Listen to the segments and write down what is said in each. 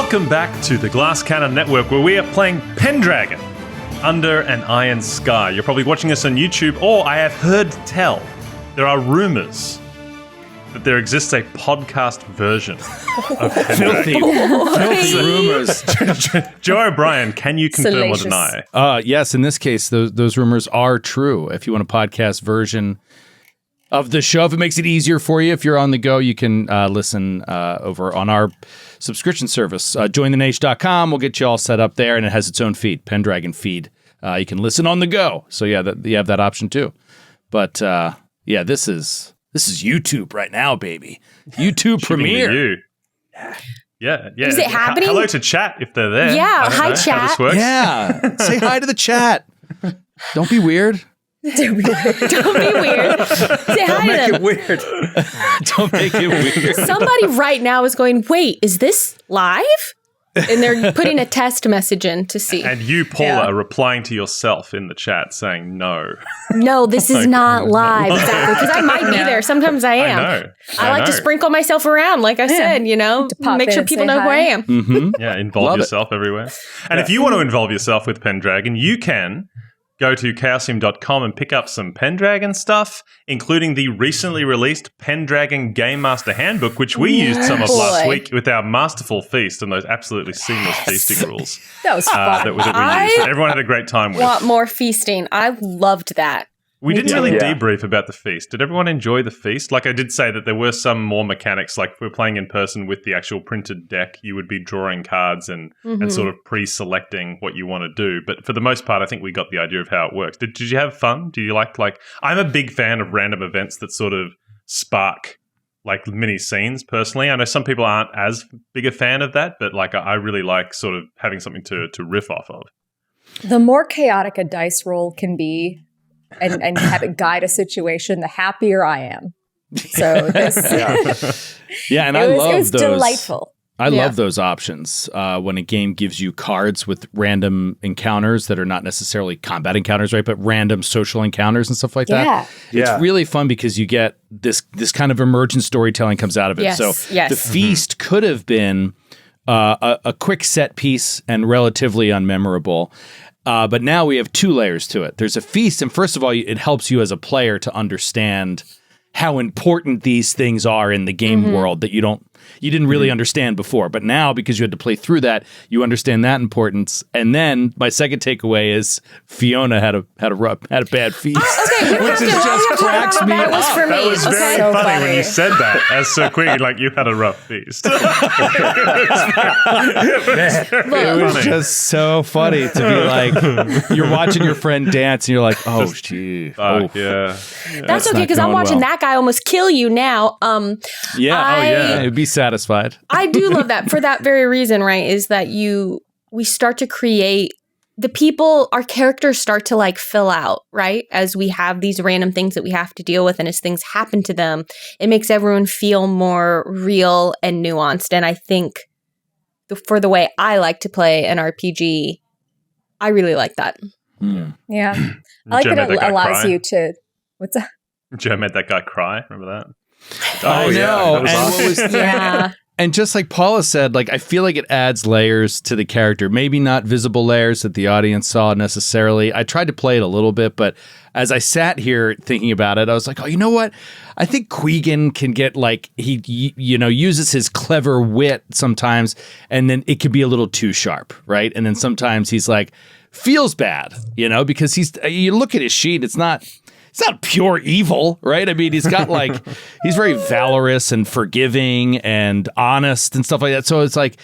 Welcome back to the Glass Cannon Network, where we are playing Pendragon, Under an Iron Sky. You're probably watching us on YouTube, or I have heard tell there are rumors that there exists a podcast version of Pendragon. Filthy rumors. Joe O'Brien, can you confirm or deny? Yes, in this case, those rumors are true. If you want a podcast version of the show, if it makes it easier for you, if you're on the go, you can listen over on our subscription service. JoinTheNaish.com will get you all set up there, and it has its own feed, Pendragon feed. You can listen on the go. So yeah, you have that option too. But yeah, this is YouTube right now, baby. YouTube premiere. Yeah. Is it happening? Hello to chat if they're there. Yeah, hi chat. How this works. Yeah, say hi to the chat. Don't be weird. Don't be weird. Say hi to them. Don't make it weird. Don't make it weird. Somebody right now is going, wait, is this live? And they're putting a test message in to see. And you, Paula, are replying to yourself in the chat saying no. No, this is not live. Exactly. Because I might be there. Sometimes I am. I know. I like to sprinkle myself around, like I said, to make sure people know who I am. Mm-hmm. Yeah, involve yourself everywhere. And if you want to involve yourself with Pendragon, you can go to chaosium.com and pick up some Pendragon stuff, including the recently released Pendragon Game Master Handbook, which we used some of last week with our masterful feast and those absolutely seamless feasting rules. That was fun. That we used. That everyone had a great time with. Want more feasting. I loved that. We didn't really debrief about the feast. Did everyone enjoy the feast? Like I did say that there were some more mechanics, like if we're playing in person with the actual printed deck, you would be drawing cards and sort of pre-selecting what you want to do. But for the most part, I think we got the idea of how it works. Did you have fun? Do you like I'm a big fan of random events that sort of spark like mini scenes personally. I know some people aren't as big a fan of that, but like I really like sort of having something to riff off of. The more chaotic a dice roll can be, and have it guide a situation, the happier I am. So this, and I love those. It was delightful. I love those options when a game gives you cards with random encounters that are not necessarily combat encounters, right? But random social encounters and stuff like that. It's really fun because you get this kind of emergent storytelling comes out of it. So the feast could have been a quick set piece and relatively unmemorable. But now we have two layers to it. There's a feast, and first of all, it helps you as a player to understand how important these things are in the game world that you didn't really understand before. But now, because you had to play through that, you understand that importance. And then my second takeaway is Fiona had a bad feast, which just cracks me up. That was very so funny when you said that as Sir Queegan, like you had a rough feast. It was just so funny to be like, you're watching your friend dance and you're like, oh, gee. That's okay, because I'm watching that guy almost kill you now. It'd be satisfied. I do love that for that very reason, right? Is that we start to create our characters start to like fill out, right? As we have these random things that we have to deal with, and as things happen to them, it makes everyone feel more real and nuanced. And I think for the way I like to play an RPG, I really like that. Yeah. I like that it allows you to, what's that? Joe made that guy cry. Remember that? I know. That was awesome. And just like Paula said, like I feel like it adds layers to the character. Maybe not visible layers that the audience saw necessarily. I tried to play it a little bit, but as I sat here thinking about it, I was like, oh, you know what? I think Queegan can get like he uses his clever wit sometimes, and then it can be a little too sharp, right? And then sometimes he's like feels bad, because you look at his sheet, it's not pure evil, right? I mean, he's got he's very valorous and forgiving and honest and stuff like that. So it's like,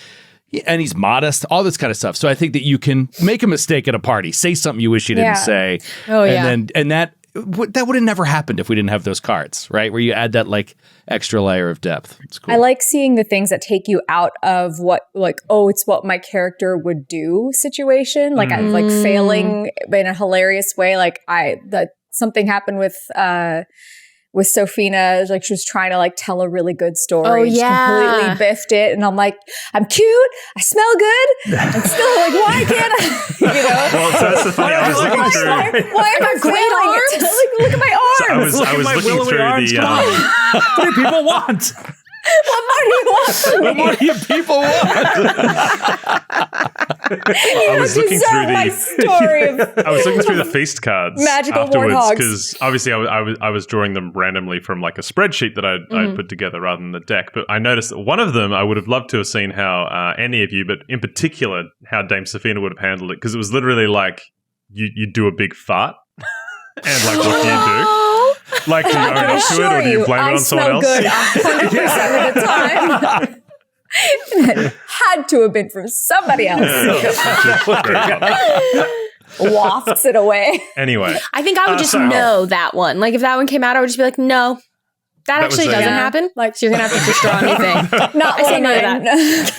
and he's modest, all this kind of stuff. So I think that you can make a mistake at a party, say something you wish you didn't say. And that would have never happened if we didn't have those cards, right? Where you add that like extra layer of depth. It's cool. I like seeing the things that take you out of what, like, oh, it's what my character would do situation. Like I'm like failing in a hilarious way. Like something happened with Sophina, like she was trying to like tell a really good story. Oh, She completely biffed it. And I'm like, I'm cute, I smell good. I'm still like, why can't I? Well, so that's the funny. I was looking through. Why am I failing? Like, look at my arms. I was looking through What do people want? What more do you want from me? What more do you people want? I was looking through my story of I was looking through the feast cards magical afterwards warthogs. because obviously I was drawing them randomly from like a spreadsheet that I'd put together rather than the deck. But I noticed that one of them I would have loved to have seen how any of you, but in particular how Dame Safina would have handled it, because it was literally like you do a big fart and like what do you do? Like, do you own up to it or do you blame it on someone else? I smell good 100% of the time. It had to have been from somebody else. Wafts it away. Anyway. I think I would just know that one. Like if that one came out, I would just be like, no, that actually doesn't happen. Like, so you're going to have to just draw anything. Not I say no to that.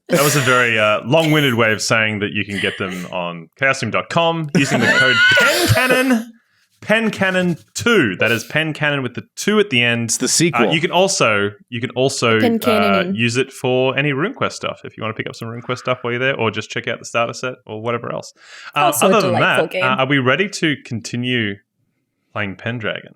That was a very long-winded way of saying that you can get them on chaosium.com using the code PenCannon2. That is PenCannon with the 2 at the end. It's the sequel. You can also PenCannon. use it for any RuneQuest stuff if you want to pick up some RuneQuest stuff while you're there, or just check out the starter set or whatever else. Also other a than that, game. are we ready to continue playing Pendragon?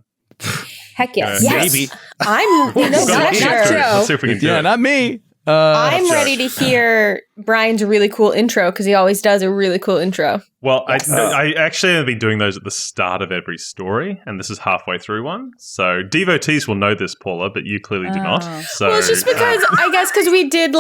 Heck yes. Maybe. I'm We've got a lot to get not through. Joe. Let's see if we can do Yeah, it. not me. I'm ready to hear Brian's really cool intro because he always does a really cool intro. Well, I actually have been doing those at the start of every story, and this is halfway through one. So devotees will know this, Paula, but you clearly do not. So, Well, it's just because I guess because we did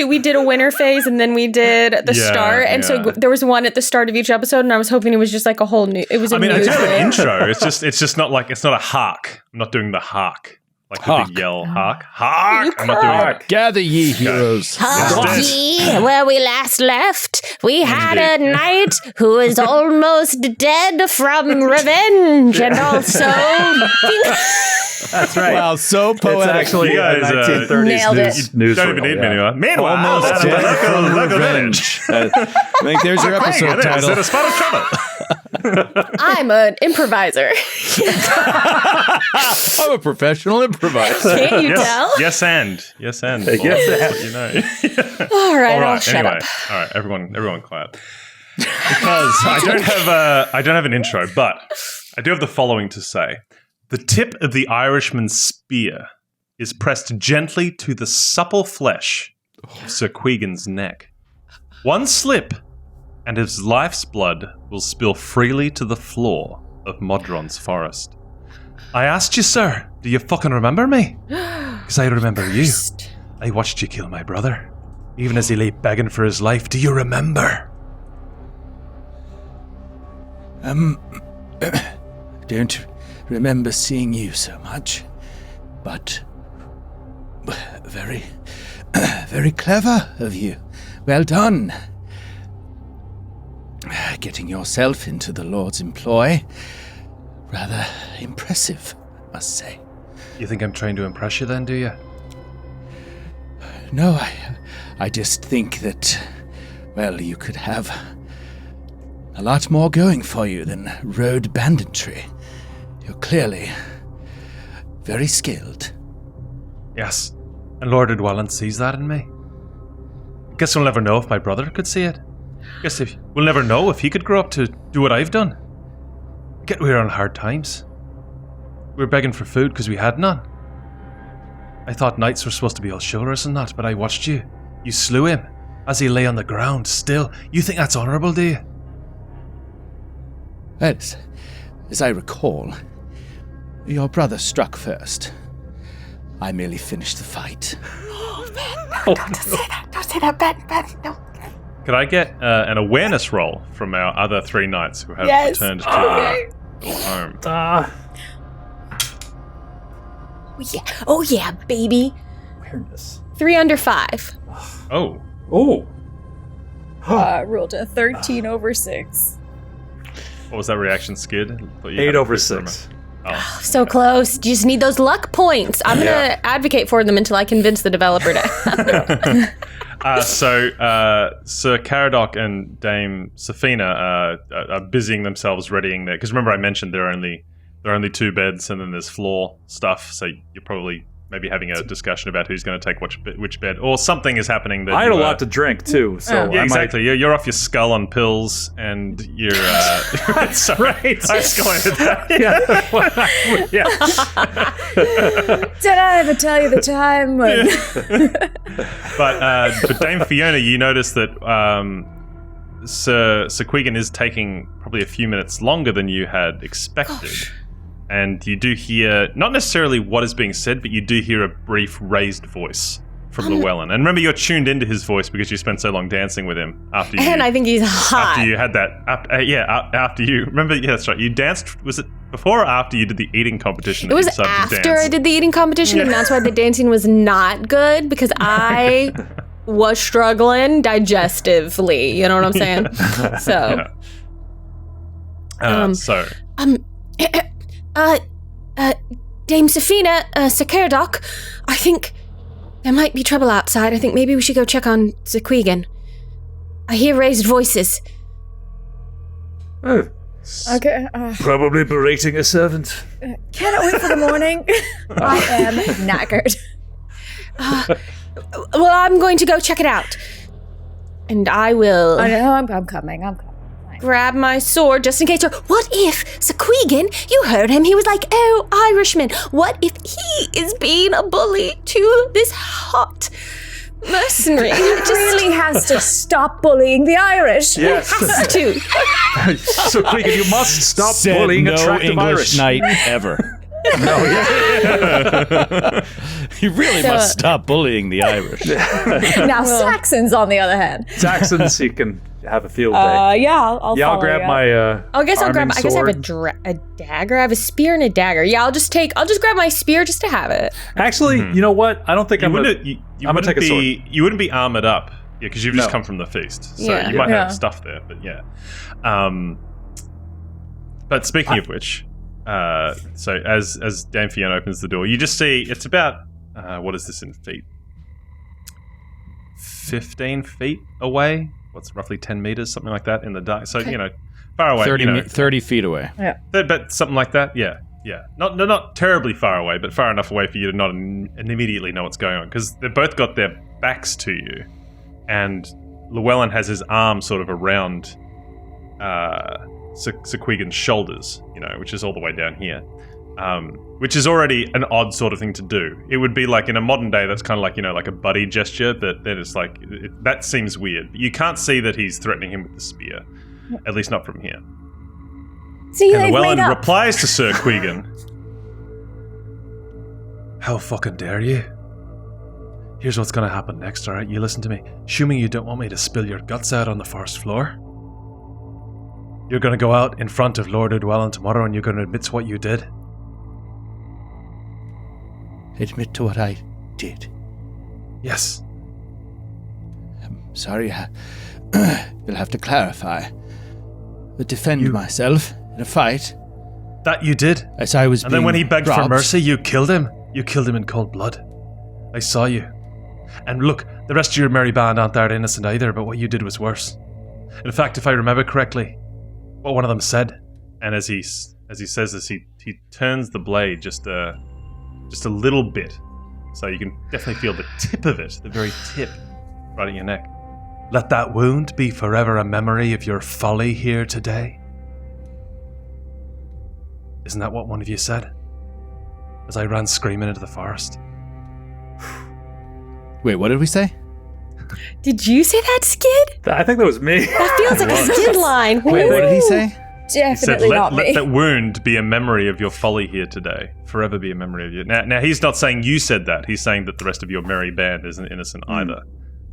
we did a winter phase and then we did the start, and so there was one at the start of each episode, and I was hoping it was just like a whole new. It was. I do have an thing. intro. It's just not like it's not a hark. I'm not doing the hark. Like the big yell, hark, hark. I'm not doing it. Gather ye heroes. Hardy, where we last left, we had a knight who is almost dead from revenge, and also. That's right. Wow, so It's poetic. actually You a guys, 1930s Nailed it. news Don't even need me anymore. Meanwhile, Almost that's dead from local revenge. I think there's your episode Is title. it a spot of trouble? I'm an improviser. I'm a professional improviser. Can't you tell? Yes, and Yes, Paul, and. that's what you know. All right, All I'll right. shut Anyway, up. all right. Everyone, clap. Because I don't have an intro, but I do have the following to say: the tip of the Irishman's spear is pressed gently to the supple flesh of Sir Queegan's neck. One slip, and his life's blood will spill freely to the floor of Modron's forest. I asked you, sir, do you fucking remember me? Because I remember you. I watched you kill my brother, even as he lay begging for his life. Do you remember? Don't remember seeing you so much, but very, very clever of you. Well done. Getting yourself into the Lord's employ. Rather impressive, I must say. You think I'm trying to impress you then, do you? No, I just think that, well, you could have a lot more going for you than road banditry. You're clearly very skilled. Yes. And Lord Edwellan sees that in me. Guess we'll never know if my brother could see it. Guess we'll never know if he could grow up to do what I've done. We were on hard times. We were begging for food because we had none. I thought knights were supposed to be all chivalrous and that, but I watched you. You slew him as he lay on the ground still. You think that's honourable, do you? Well, as I recall, your brother struck first. I merely finished the fight. Don't say that, Ben, no. Could I get an awareness roll from our other 3 knights who have returned to their home? Oh yeah, baby. Weirdness. 3 under 5. Oh. Oh. Rolled a 13 over 6. What was that reaction, Skid? Thought you 8 had a over crit from 6. So close. You just need those luck points. I'm gonna advocate for them until I convince the developer to. So Sir Caradoc and Dame Safina are busying themselves readying there. Because remember I mentioned there are only 2 beds and then there's floor stuff. So you're probably maybe having a discussion about who's going to take which bed, or something is happening that I had a lot to drink too, so yeah, exactly. You're off your skull on pills, and you're. Sorry, right. I escalated that. Yeah. Did I ever tell you the time when? But Dame Fiona, you notice that Sir Queegan is taking probably a few minutes longer than you had expected. Gosh. And you do hear, not necessarily what is being said, but you do hear a brief raised voice from Llewellyn. And remember, you're tuned into his voice because you spent so long dancing with him after you... And I think he's hot. After you had that... After you... Remember, yeah, that's right. You danced... Was it before or after you did the eating competition? It was after I did the eating competition, and that's why the dancing was not good, because I was struggling digestively. You know what I'm saying? So... Dame Safina, Sir Caradoc, I think there might be trouble outside. I think maybe we should go check on Sir Queegan. I hear raised voices. Oh. Okay. Probably berating a servant. Cannot wait for the morning. I am knackered. Well, I'm going to go check it out. And I will... I know, I'm coming. Grab my sword just in case. What if Sir Queegan, you heard him, he was like, oh, Irishman. What if he is being a bully to this hot mercenary? He really has to stop bullying the Irish. Yes. Has to. So Queegan, you must stop Said bullying no attractive English Irish. knight ever. No, yeah. You really must stop bullying the Irish. Now Saxons, on the other hand. Saxons, you can have a field day. Yeah, I'll I'll grab my I guess I'll grab. I guess I have sword. a dagger. I have a spear and a dagger. Yeah, I'll just grab my spear just to have it. Actually, you know what? I don't think I'm gonna take a sword. You wouldn't be armored up, yeah, because you've just come from the feast, so you might have stuff there. But yeah. But speaking of which, so as Dame Fiona opens the door, you just see it's about what is this in feet? 15 feet away. What's roughly 10 meters, something like that in the dark. So, far away. 30 feet away. Yeah. But something like that, yeah. Not terribly far away, but far enough away for you to not immediately know what's going on. Because they've both got their backs to you. And Llewellyn has his arm sort of around Sir Queegan's shoulders, which is all the way down here. Which is already an odd sort of thing to do. It would be like in a modern day, that's kind of like, like a buddy gesture, but then it's like, that seems weird. But you can't see that he's threatening him with the spear, at least not from here. See, and Llewellyn replies to Sir Queegan, how fucking dare you? Here's what's going to happen next, alright? You listen to me. Assuming you don't want me to spill your guts out on the first floor, you're going to go out in front of Lord Llewellyn tomorrow and you're going to admit to what you did. Admit to what I did. Yes. I'm sorry, you'll have to clarify. But defend myself in a fight. That you did. As I was And then when he begged robbed. for mercy, you killed him. You killed him in cold blood. I saw you. And look, the rest of your merry band aren't that innocent either, but what you did was worse. In fact, if I remember correctly, what one of them said, and as he says this, he turns the blade just a little bit, so you can definitely feel the tip of it, the very tip, right at your neck. Let that wound be forever a memory of your folly here today. Isn't that what one of you said? As I ran screaming into the forest. Wait, what did we say? Did you say that, Skid? I think that was me. That feels like a Skid line. Wait, what did he say? Definitely not me. Let that wound be a memory of your folly here today. Forever be a memory of you. Now, he's not saying you said that. He's saying that the rest of your merry band isn't innocent either.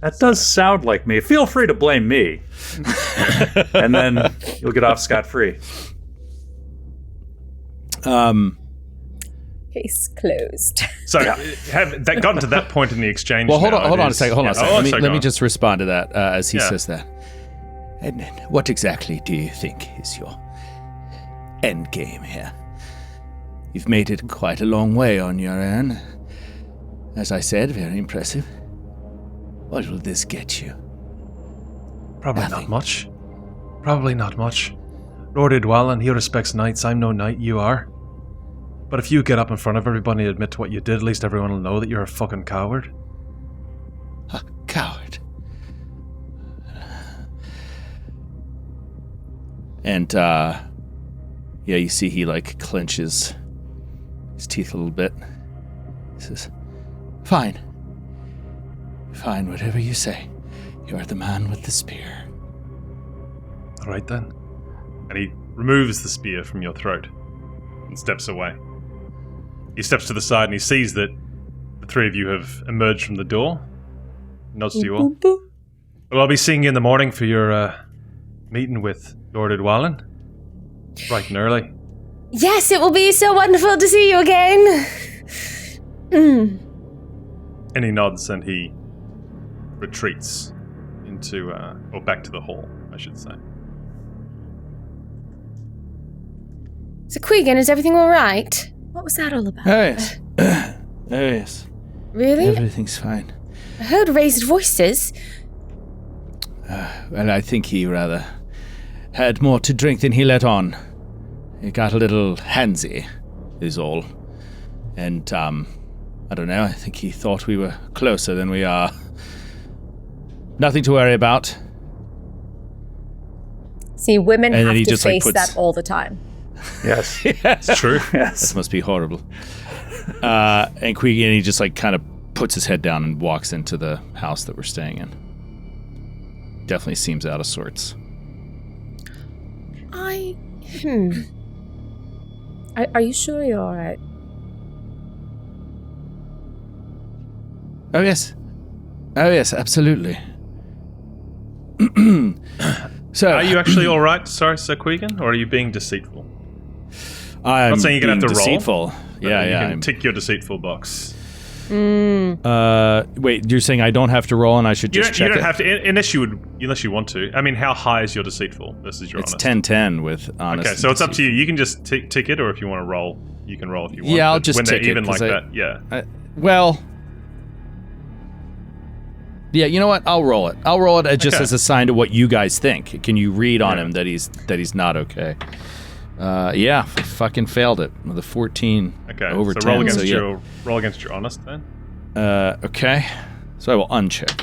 That does sound like me. Feel free to blame me. And then you'll get off scot-free. Case closed. So, have that gotten to that point in the exchange? Well, hold now? on a second. Let me just. just respond to that as he says that. And what exactly do you think is your end game here? You've made it quite a long way on your own. As I said, very impressive. What will this get you? Probably Nothing. not much. Probably not much. Lord Llewellyn, he respects knights. I'm no knight, you are. But if you get up in front of everybody and admit to what you did, at least everyone will know that you're a fucking coward. A coward. And, you see he, clenches his teeth a little bit. He says, Fine. Fine, whatever you say. You're the man with the spear. All right, then. And he removes the spear from your throat and steps away. He steps to the side and he sees that the three of you have emerged from the door. Nods to you all. Well, I'll be seeing you in the morning for your meeting with Lord Edwallon. Bright and early. Yes, it will be so wonderful to see you again. And he nods and he retreats into, or back to the hall, I should say. So, Queegan, is everything all right? What was that all about? Oh, yes. Oh, yes. Really? Everything's fine. I heard raised voices. Well, I think he rather had more to drink than he let on. He got a little handsy, is all. And, I don't know, I think he thought we were closer than we are. Nothing to worry about. See, women And then have he to just, face puts- that all the time. Yes. It's true. Yes. This must be horrible. And Queegan, he just kind of puts his head down and walks into the house that we're staying in. Definitely seems out of sorts. Are you sure you're all right? Oh, yes, absolutely. So, Are you actually all right, Sir Queegan, or are you being deceitful? I'm not saying you're gonna being have to roll, deceitful. Yeah, You yeah. can tick your deceitful box. Wait, you're saying I don't have to roll and I should just check You don't it? have to, unless you want to. I mean, how high is your deceitful versus your It's honest? 10-10 with honest. Okay, so it's up to you. You can just tick it, or if you want to roll, you can roll if you want. Yeah, I'll But just when tick they're it, even like 'cause that. Yeah. Well, yeah, you know what? I'll roll it. I'll roll it just Okay. as a sign to what you guys think. Can you read on him that he's not okay? Yeah, fucking failed it with a 14 Okay. over so 10. roll against so, yeah. roll against your honest then. Okay, so I will uncheck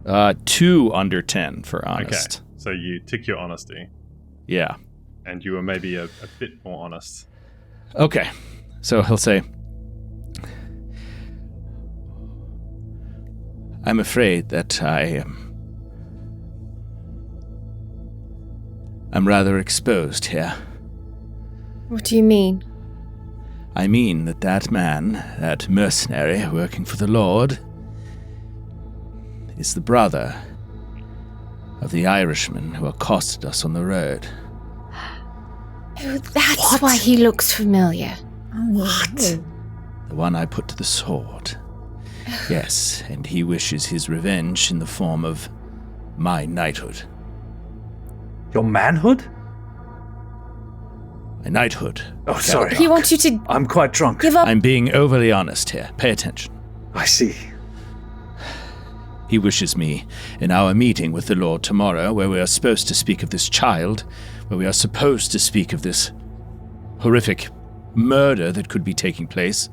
that. 2 under 10 for honest. Okay. So you tick your honesty, Yeah. and you were maybe a bit more honest. Okay, so he'll say, I'm afraid that I'm rather exposed here. What do you mean? I mean that man, that mercenary working for the Lord, is the brother of the Irishman who accosted us on the road. Oh, that's why he looks familiar. What? The one I put to the sword. Yes, and he wishes his revenge in the form of my knighthood. Your manhood? My knighthood. Oh, sorry. He wants you to I'm quite drunk. give up. I'm being overly honest here. Pay attention. I see. He wishes me in our meeting with the Lord tomorrow, where we are supposed to speak of this child, where we are supposed to speak of this horrific murder that could be taking place,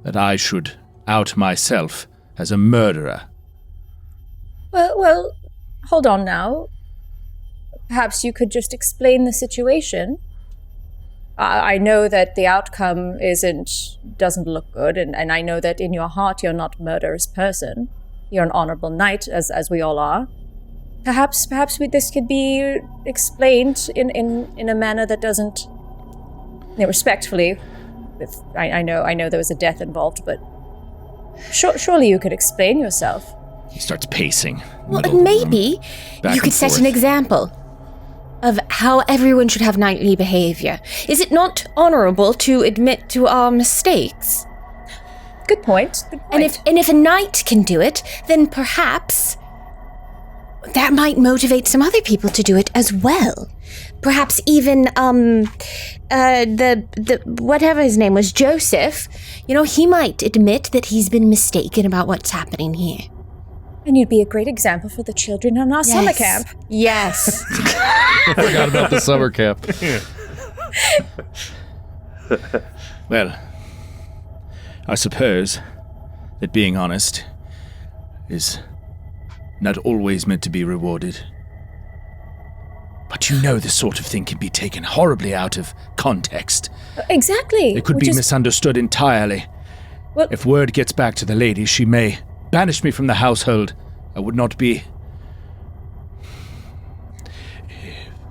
that I should out myself as a murderer. Well, hold on now. Perhaps you could just explain the situation. I know that the outcome doesn't look good, and I know that in your heart you're not a murderous person. You're an honorable knight, as we all are. Perhaps this could be explained in a manner that doesn't, respectfully. I know there was a death involved, but surely you could explain yourself. He starts pacing. Well, and maybe you could set an example of how everyone should have knightly behavior. Is it not honorable to admit to our mistakes? Good point. And if a knight can do it, then perhaps that might motivate some other people to do it as well. Perhaps even the whatever his name was, Joseph. He might admit that he's been mistaken about what's happening here. And you'd be a great example for the children in our summer camp. Yes. I forgot about the summer camp. Well, I suppose that being honest is not always meant to be rewarded. But you know this sort of thing can be taken horribly out of context. Exactly. It could be misunderstood entirely. Well, if word gets back to the lady, she may banish me from the household. I would not be...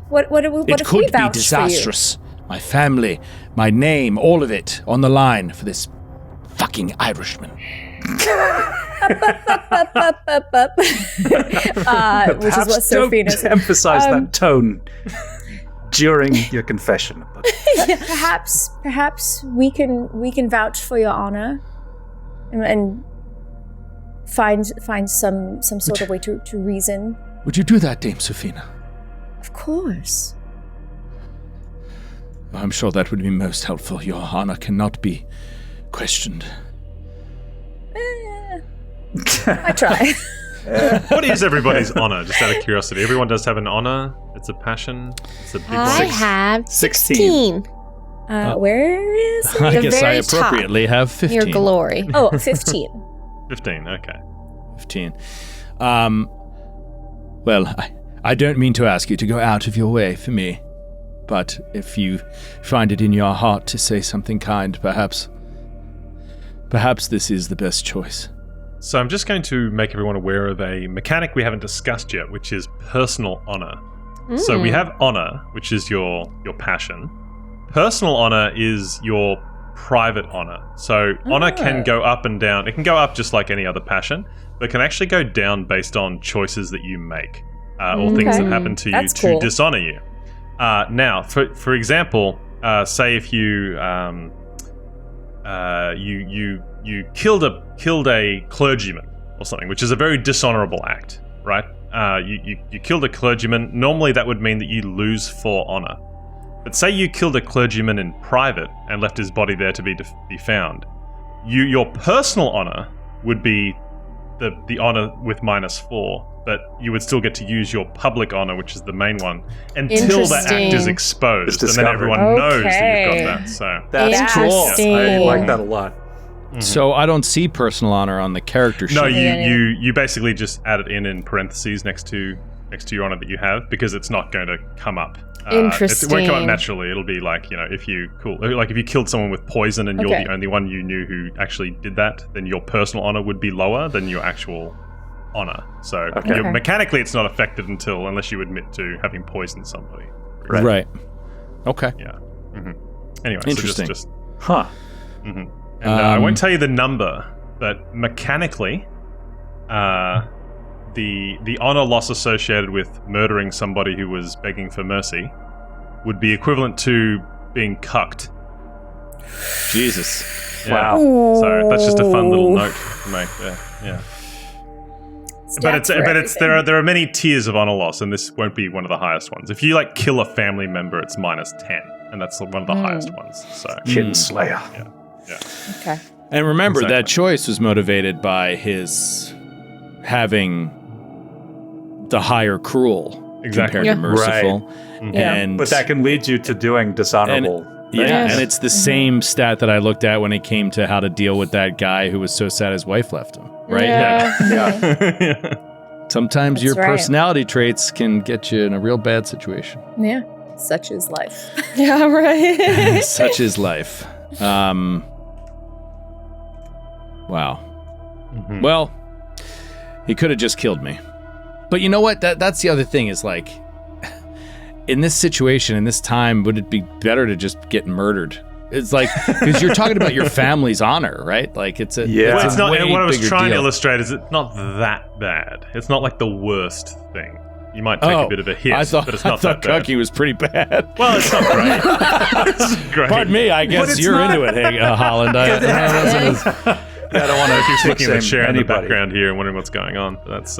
What if we It could be vouch disastrous. My family, my name, all of it on the line for this fucking Irishman. Which is what Sophina said. Emphasize that tone during your confession. Perhaps we can vouch for your honor and find some sort of way to reason. Would you do that, Dame Sophina? Of course. I'm sure that would be most helpful. Your honor cannot be questioned. I try. What is everybody's honor? Just out of curiosity. Everyone does have an honor. It's a passion. It's a big I one. have 16. 16. Where is it? I The guess I very appropriately have 15. Your glory. Oh, 15. 15, okay. 15. Well, I don't mean to ask you to go out of your way for me, but if you find it in your heart to say something kind, perhaps this is the best choice. So I'm just going to make everyone aware of a mechanic we haven't discussed yet, which is personal honor. So we have honor, which is your passion. Personal honor is your private honor. So honor can go up and down. It can go up just like any other passion, but it can actually go down based on choices that you make or things that happen to you That's to cool. dishonor you. Now, for example, say if you killed a clergyman or something, which is a very dishonorable act, right? You killed a clergyman. Normally, that would mean that you lose 4 honor. But say you killed a clergyman in private and left his body there to be found. Your personal honor would be the honor with -4, but you would still get to use your public honor, which is the main one, until that act is exposed, and then everyone knows that you've got that. So That's cool. Interesting. I like that a lot. So I don't see personal honor on the character sheet. no, you basically just add it in parentheses next to your honor that you have, because it's not going to come up. Interesting. It won't come up naturally. It'll be like, if you killed someone with poison and you're the only one you knew who actually did that, then your personal honor would be lower than your actual honor. So mechanically, it's not affected unless you admit to having poisoned somebody. Right. Okay. Yeah. Anyway, Interesting. So just Huh. and I won't tell you the number, but mechanically, the honor loss associated with murdering somebody who was begging for mercy would be equivalent to being cucked. Jesus. Yeah. Wow. So that's just a fun little note to make there. Yeah. There are many tiers of honor loss, and this won't be one of the highest ones. If you kill a family member, it's -10, and that's one of the highest ones. So Kinslayer. yeah. Okay. And remember, that Exactly. choice was motivated by his having the higher cruel Exactly. compared to merciful. Right. And But that can lead you to doing dishonorable things. and it's the same stat that I looked at when it came to how to deal with that guy who was so sad his wife left him. Right? Yeah. Sometimes That's your right. personality traits can get you in a real bad situation. Yeah. Such is life. Yeah, right. Such is life. Wow. Well, he could have just killed me. But you know what? That's the other thing is in this situation, in this time, would it be better to just get murdered? It's because you're talking about your family's honor, right? It's a Well, it's not. way What I was bigger trying to deal. illustrate is it's not that bad. It's not like the worst thing. You might take a bit of a hit, but it's not that bad. cucking was pretty bad. Well, it's not great. It's great. Pardon me, I guess it's you're not- Oh, into it, Holland. I don't want to keep looking at the shame chair in the anybody. background here and wondering what's going on. But that's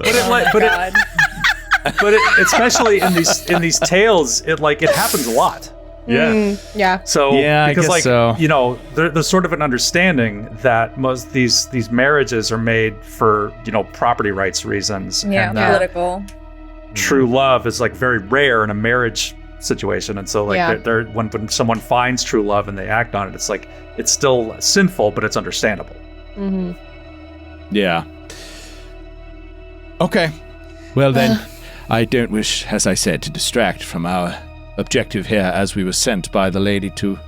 But especially in these tales, it happens a lot. yeah. Yeah. So Yeah, I because guess so. there's sort of an understanding that most these marriages are made for property rights reasons. Yeah. and that Political. true love is very rare, and a marriage situation, and so they're when someone finds true love and they act on it, it's like it's still sinful, but it's understandable. Mm-hmm. Yeah. Okay. Well then, I don't wish, as I said, to distract from our objective here, as we were sent by the lady to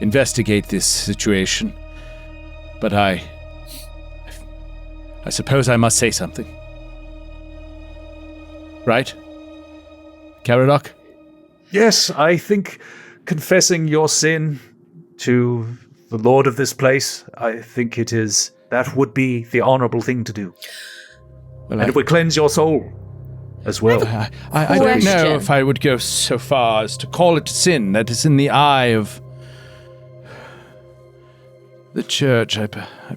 investigate this situation. But I suppose I must say something. Right? Caradoc? Yes, I think confessing your sin to the Lord of this place, I think that would be the honorable thing to do. Well, and it would cleanse your soul as well. I don't know if I would go so far as to call it sin. That is in the eye of the church, I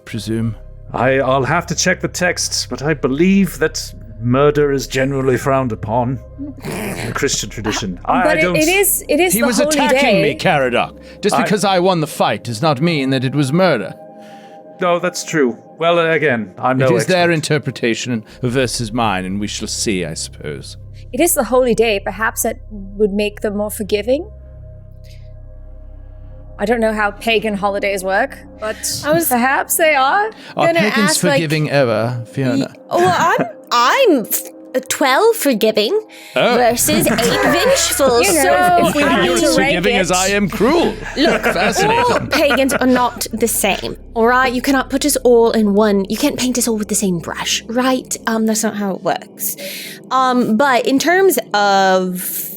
presume. I'll have to check the texts, but I believe that murder is generally frowned upon in the Christian tradition. It is He the was holy attacking day. me, Caradoc. Just because I won the fight does not mean that it was murder. No, that's true. Well, again, I'm no expert. It is their interpretation versus mine, and we shall see, I suppose. It is the holy day. Perhaps that would make them more forgiving. I don't know how pagan holidays work, but perhaps they are. Are pagans forgiving ever, Fiona? Well, I'm 12 forgiving versus 8 vengeful. If we had You're to as rank forgiving it, as I am cruel. Look, all pagans are not the same, all right? You cannot put us all in one. You can't paint us all with the same brush, right? That's not how it works. But in terms of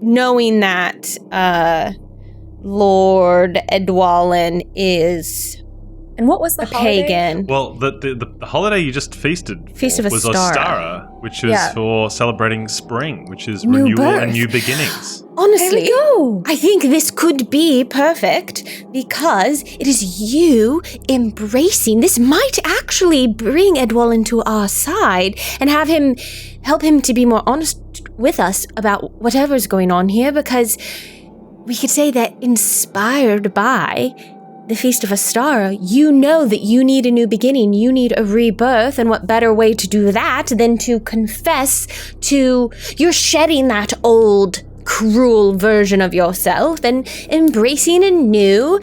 knowing that Lord Edwallin is and what was the a holiday? pagan. Well, the holiday you just feasted Feast of was Ostara. Ostara, which is for celebrating spring, which is New renewal birth. and new beginnings. Honestly, There we go. I think this could be perfect because it is you embracing. This might actually bring Edwallin to our side and help him to be more honest with us about whatever's going on here, because we could say that inspired by the Feast of Ostara, you know that you need a new beginning, you need a rebirth, and what better way to do that than to confess to you're shedding that old, cruel version of yourself and embracing a new,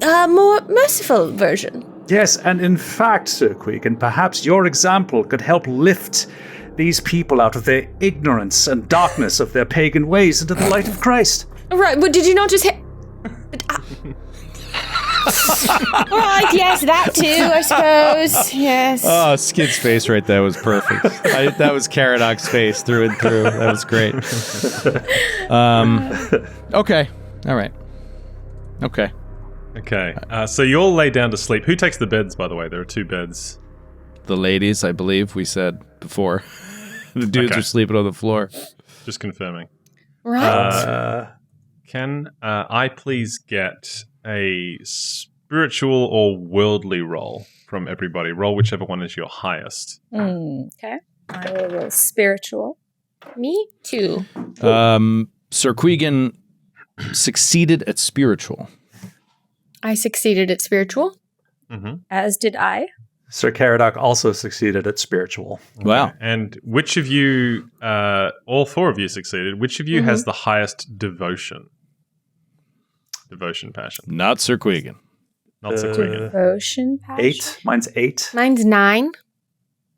more merciful version. Yes, and in fact, Sir Queegan, perhaps your example could help lift these people out of their ignorance and darkness of their pagan ways into the light of Christ. Right, but did you not just hit... Right, yes, that too, I suppose. Yes. Oh, Skid's face right there was perfect. That was Caradoc's face through and through. That was great. Okay. All right. Okay. Okay, so you all lay down to sleep. Who takes the beds, by the way? There are 2 beds. The ladies, I believe we said before. The dudes are sleeping on the floor. Just confirming. Right. Can I please get a spiritual or worldly roll from everybody? Roll whichever one is your highest. Okay. I will roll spiritual. Me too. Sir Queegan succeeded at spiritual. I succeeded at spiritual. Mm-hmm. As did I. Sir Caradoc also succeeded at spiritual. Wow. And which of you, all 4 of you succeeded, which of you has the highest devotion? Devotion passion. Not Sir Queegan. Not Sir Queegan. Devotion passion. 8. Mine's 8. Mine's 9.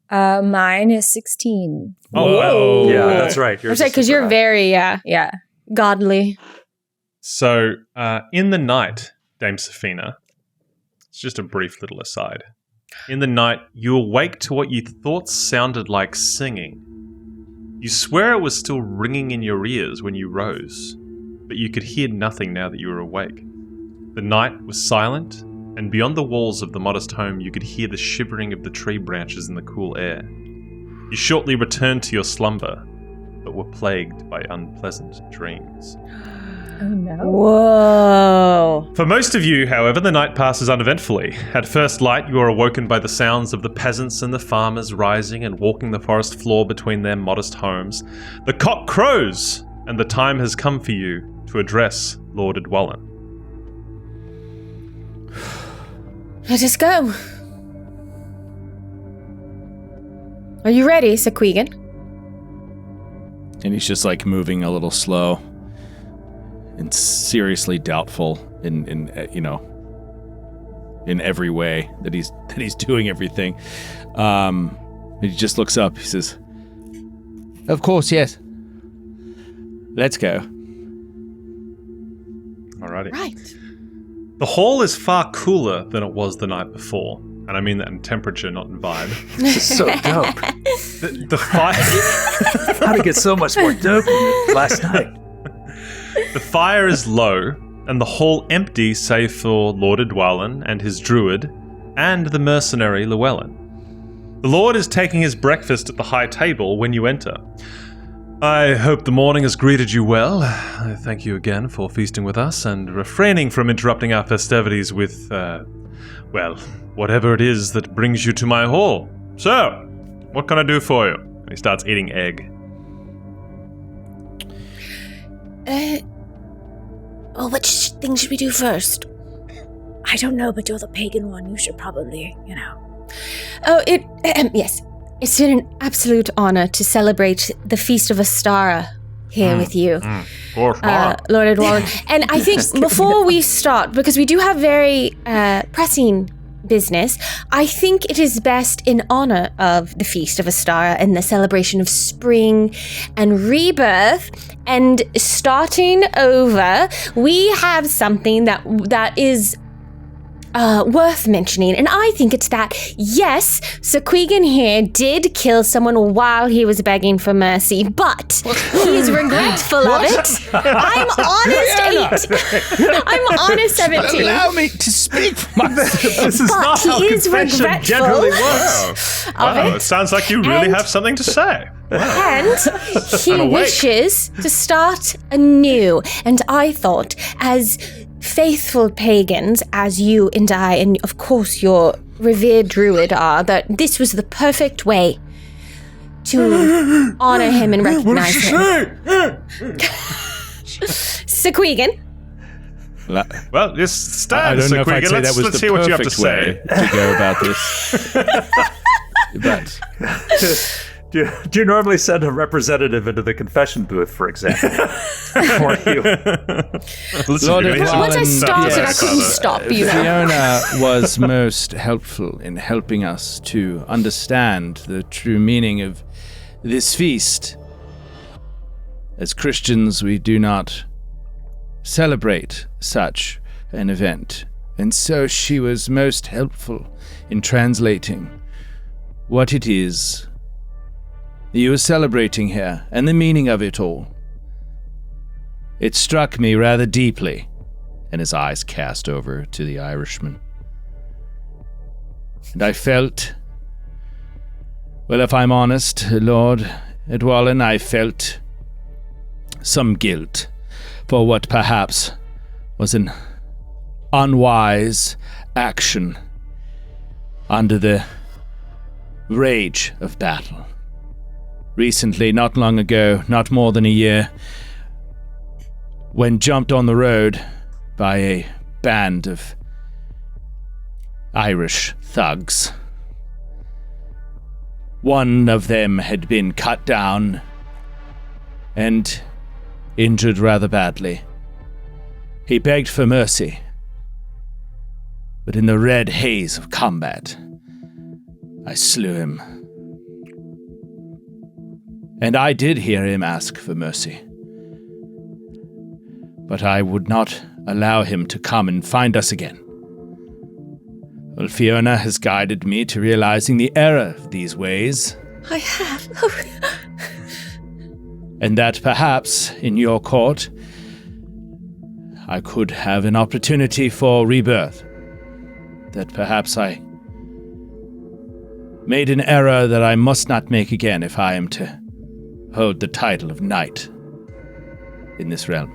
Mine is 16. Oh, wow. Yeah, that's right. I'm sorry, because you're very Yeah. godly. So, in the night, Dame Safina, it's just a brief little aside. In the night, you awake to what you thought sounded like singing. You swear it was still ringing in your ears when you rose, but you could hear nothing now that you were awake. The night was silent, and beyond the walls of the modest home you could hear the shivering of the tree branches in the cool air. You shortly returned to your slumber, but were plagued by unpleasant dreams. Oh no. Whoa. For most of you, however, the night passes uneventfully. At first light, you are awoken by the sounds of the peasants and the farmers rising and walking the forest floor between their modest homes. The cock crows, and the time has come for you to address Lord Edwallin. Let us go. Are you ready, Sir Queegan? And he's just like moving a little slow. and seriously doubtful in every way that he's doing everything. He just looks up. He says, "Of course, yes. Let's go." Alrighty. Right. The hall is far cooler than it was the night before. And I mean that in temperature, not in vibe. This is so dope. The fire... How to get so much more dope than last night? The fire is low, and the hall empty save for Lord Edwallon and his druid, and the mercenary Llewellyn. The Lord is taking his breakfast at the high table when you enter. I hope the morning has greeted you well. I thank you again for feasting with us and refraining from interrupting our festivities with, whatever it is that brings you to my hall. So, what can I do for you? And he starts eating egg. Which thing should we do first? I don't know, but you're the pagan one. You should probably, Oh, yes. It's been an absolute honor to celebrate the Feast of Astara here with you, Lord Edwallon. And I think before we start, because we do have very pressing business, I think it is best in honor of the Feast of Astara and the celebration of spring and rebirth and starting over, we have something that is worth mentioning, and I think it's that, yes, Sir Queegan here did kill someone while he was begging for mercy, but he's regretful of it. I'm honest 8. I'm honest 17. Allow me to speak for myself. This is not how confession generally works. Wow, it sounds like you really have something to say. And he wishes to start anew, and I thought, as faithful pagans as you and I, and of course your revered druid are, that this was the perfect way to honor him and recognize him. Sir Queegan. Well, just stand, I don't Sir know if I'd Queegan. say that was Let's the hear what you have to perfect say. way to go about this. But Do you normally send a representative into the confession booth, for example? For you? Listen, Lord here's Edwallon, Once I started, I couldn't stop, Fiona was most helpful in helping us to understand the true meaning of this feast. As Christians, we do not celebrate such an event, and so she was most helpful in translating what it is you are celebrating here and the meaning of it all. It struck me rather deeply, and his eyes cast over to the Irishman. And I felt, well, if I'm honest, Lord Edwallon, I felt some guilt for what perhaps was an unwise action under the rage of battle. Recently, not long ago, not more than a year, when jumped on the road by a band of Irish thugs. One of them had been cut down and injured rather badly. He begged for mercy, but in the red haze of combat, I slew him. And I did hear him ask for mercy. But I would not allow him to come and find us again. Well, Fiona has guided me to realizing the error of these ways. I have. And that perhaps, in your court, I could have an opportunity for rebirth. That perhaps I made an error that I must not make again if I am to hold the title of knight in this realm.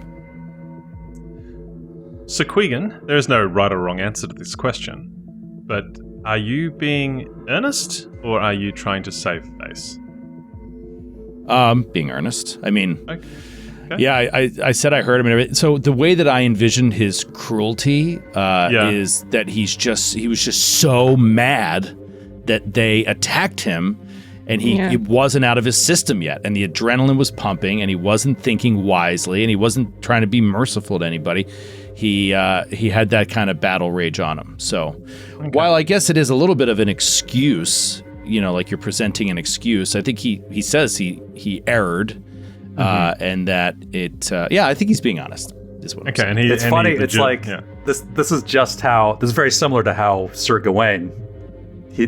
Sir Queegan, there is no right or wrong answer to this question, but are you being earnest or are you trying to save face? Being earnest. I mean, Okay. yeah, I said I heard him and everything. So the way that I envisioned his cruelty is that he was just so mad that they attacked him and he wasn't out of his system yet, and the adrenaline was pumping, and he wasn't thinking wisely, and he wasn't trying to be merciful to anybody. He had that kind of battle rage on him. So while I guess it is a little bit of an excuse, like you're presenting an excuse, I think he says he erred, and that it I think he's being honest. Is what I'm saying. And it's funny. It's like this is just how this is very similar to how Sir Gawain,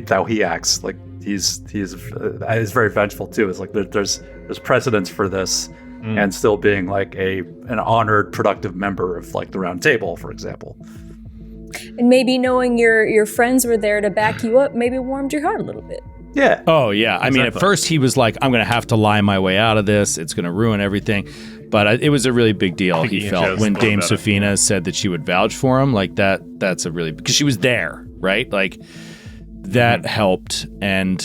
how he acts. Like he's very vengeful too. It's like there's precedence for this, and still being like an honored, productive member of like the Round Table, for example. And maybe knowing your friends were there to back you up maybe warmed your heart a little bit. Yeah. Oh yeah. I mean, at first he was like, "I'm going to have to lie my way out of this. It's going to ruin everything." But it was a really big deal, he felt, when Dame Safina said that she would vouch for him. Like, that's a really... Because she was there, right? Like, that helped. And,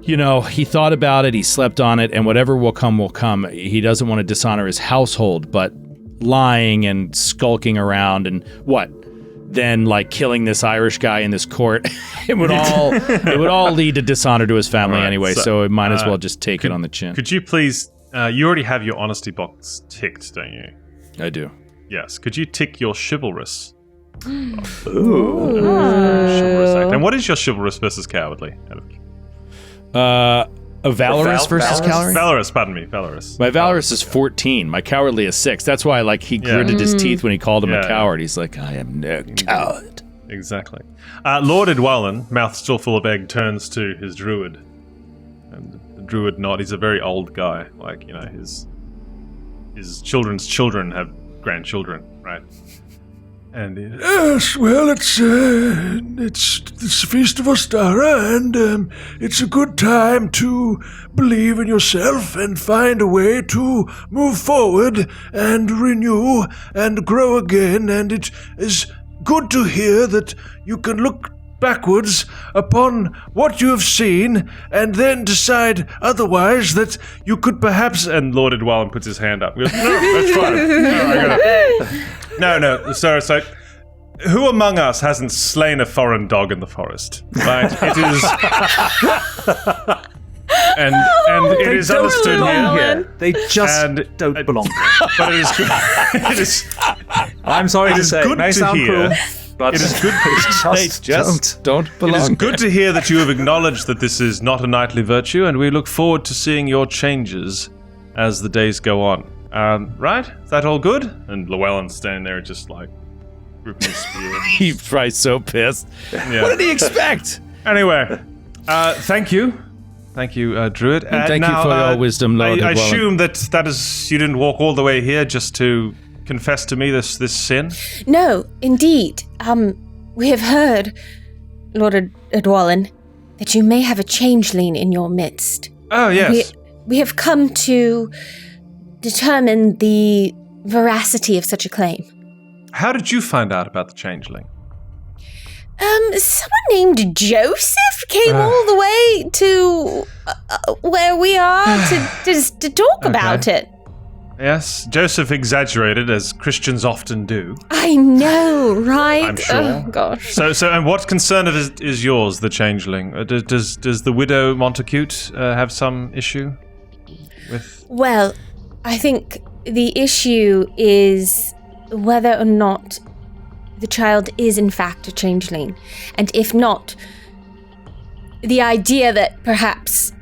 he thought about it, he slept on it, and whatever will come, will come. He doesn't want to dishonor his household, but lying and skulking around and what? Then, like, killing this Irish guy in this court, it would all lead to dishonor to his family anyway, so it might as well just take it on the chin. Could you please... you already have your honesty box ticked, don't you? I do. Yes. Could you tick your chivalrous? Ooh. Chivalrous act. And what is your chivalrous versus cowardly? A valorous versus cowardly? Valorous, pardon me. Valorous. My valorous is 14. My cowardly is 6. That's why he gritted his teeth when he called him a coward. He's like, I am no coward. Exactly. Lord Edwallon, mouth still full of egg, turns to his druid. And Druid nod. He's a very old guy. Like, his children's children have grandchildren, right? And yes, well, it's the Feast of Ostara, and it's a good time to believe in yourself and find a way to move forward and renew and grow again. And it is good to hear that you can look backwards upon what you have seen and then decide otherwise, that you could perhaps... And Lord Edwallon puts his hand up. He goes, no, that's fine. No, sir, it's like, who among us hasn't slain a foreign dog in the forest? Right? It is... and it is understood here. They just don't belong here. But it is good. It is... I'm sorry to say, good may to sound hear. cruel. But It is good. Just don't belong. It is good to hear that you have acknowledged that this is not a knightly virtue, and we look forward to seeing your changes as the days go on. Right? Is that all good? And Llewellyn's standing there, just like gripping his spear. He's probably so pissed. Yeah. What did he expect? Anyway, thank you, Druid. And thank you for your wisdom, Lord. I assume that is you didn't walk all the way here just to confess to me this sin? No, indeed. We have heard, Lord Edwallon, that you may have a changeling in your midst. Oh, yes. We have come to determine the veracity of such a claim. How did you find out about the changeling? Someone named Joseph came all the way to where we are to talk about it. Yes, Joseph exaggerated, as Christians often do. I know, right? I'm sure. Oh, gosh. So, and what concern is yours, the changeling? Does the widow Montacute have some issue with? Well, I think the issue is whether or not the child is in fact a changeling, and if not, the idea that perhaps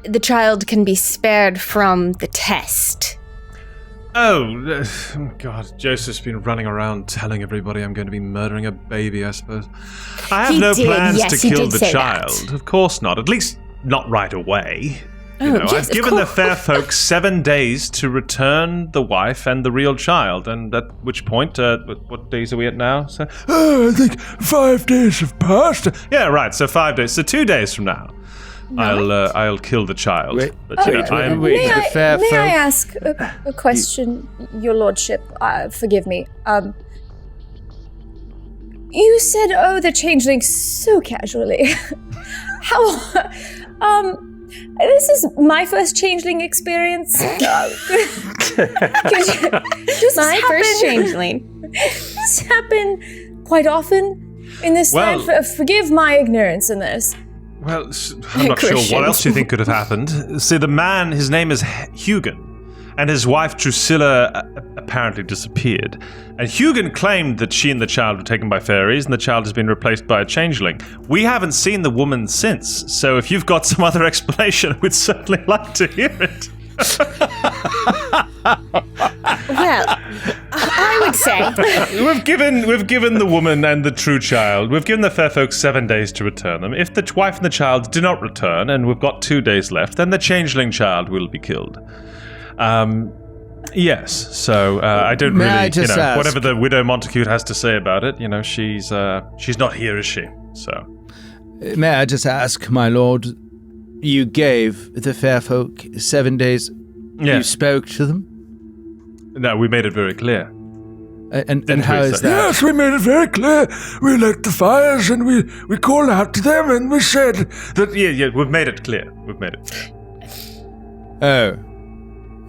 the child can be spared from the test. Oh, God, Joseph's been running around telling everybody I'm going to be murdering a baby, I suppose. I have no plans to kill the child. Of course not. At least not right away. I've given the fair folk 7 days to return the wife and the real child, and at which point, what days are we at now? So, I think 5 days have passed. Yeah, right, so 5 days. So 2 days from now. Right. I'll kill the child. May I ask a question, Your Lordship? Forgive me. You said, the changeling so casually. How? This is my first changeling experience. My first changeling. Does this happen quite often in this land? Forgive my ignorance in this. Well, I'm not sure what else you think could have happened. See, the man, his name is Hugan, and his wife Drusilla apparently disappeared. And Hugan claimed that she and the child were taken by fairies, and the child has been replaced by a changeling. We haven't seen the woman since, so if you've got some other explanation, we'd certainly like to hear it. Well, I would say we've given the woman and the true child, we've given the fair folk 7 days to return them. If the wife and the child do not return, and we've got 2 days left, then the changeling child will be killed. Yes. So I don't May really, I just ask, whatever the widow Montacute has to say about it, she's not here, is she? So may I just ask, my lord? You gave the fair folk 7 days. Yeah. You spoke to them? No, we made it very clear. And how is that? Yes, we made it very clear. We lit the fires and we called out to them and we said that... Yeah, we've made it clear. We've made it. Oh.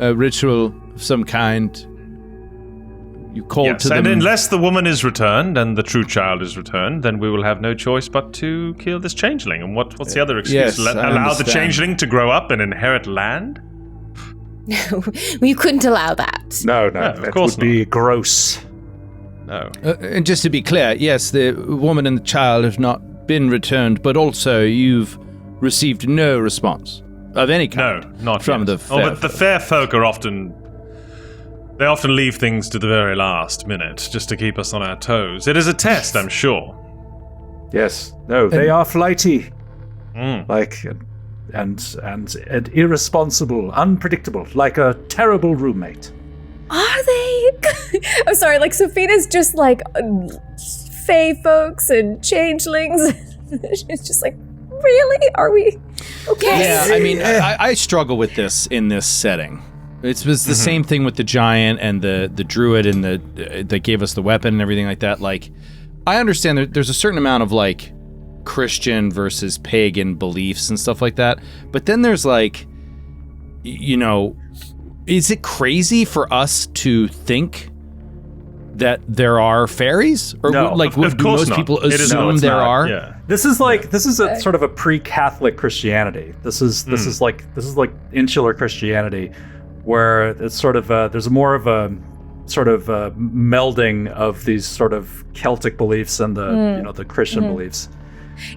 A ritual of some kind. You called to them. And unless the woman is returned and the true child is returned, then we will have no choice but to kill this changeling. And what's the other excuse? Yes, Allow the changeling to grow up and inherit land? no, you couldn't allow that. No, of that course would be gross. No. And just to be clear, yes, the woman and the child have not been returned, but also you've received no response of any kind. No, not from yet. the fair but the fair folk are often leave things to the very last minute just to keep us on our toes. It is a test, I'm sure. Yes. No, they are flighty. Mm. Like, and irresponsible, unpredictable, like a terrible roommate. Are they? I'm sorry, like Sofina's just like fae folks and changelings. She's just like, really? Are we okay? Yeah, I mean, I struggle with this in this setting. It was the same thing with the giant and the druid and that gave us the weapon and everything like that. Like, I understand there's a certain amount of like Christian versus pagan beliefs and stuff like that. But then there's like, is it crazy for us to think that there are fairies? Or No, like of course most not. people It is assume not. there It's not. are? Yeah. This is a sort of a pre-Catholic Christianity. This is like insular Christianity, where it's sort of there's more of a sort of melding of these sort of Celtic beliefs and the Christian beliefs.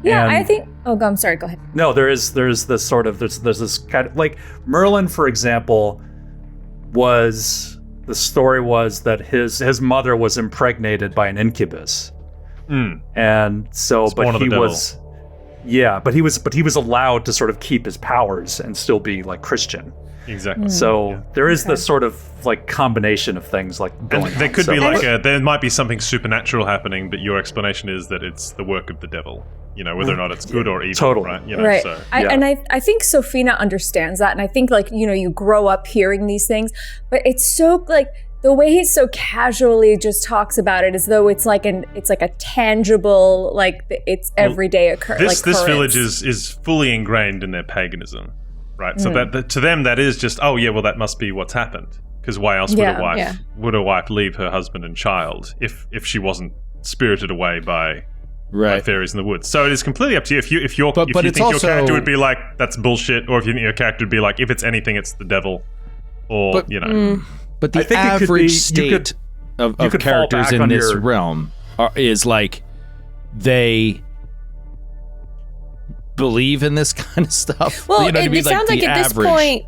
Yeah, And- I think. Oh, I'm sorry. Go ahead. No, there's this sort of there's this kind of like Merlin, for example, the story was that his mother was impregnated by an incubus, and so Spawn of the devil. but he was allowed to sort of keep his powers and still be like Christian. Exactly. So there is this sort of like combination of things like going And there on. could So- be like there might be something supernatural happening, but your explanation is that it's the work of the devil. Whether or not it's good or evil, Totally. right? Right. So. I think Sofina understands that. And I think like, you grow up hearing these things, but it's so like the way he so casually just talks about it as though it's like a tangible, like it's everyday occurrence. This village is fully ingrained in their paganism, right? So that to them that is just, oh yeah, well that must be what's happened. Because why else would a wife leave her husband and child if she wasn't spirited away by fairies in the woods? So it is completely up to you. If you think your character would be like, that's bullshit, or if you think your character would be like, if it's anything, it's the devil, or But the I think it could average be- state of you could fall characters back in on this your- realm is like they believe in this kind of stuff. Well, You know what I mean? it sounds like the at this average. point,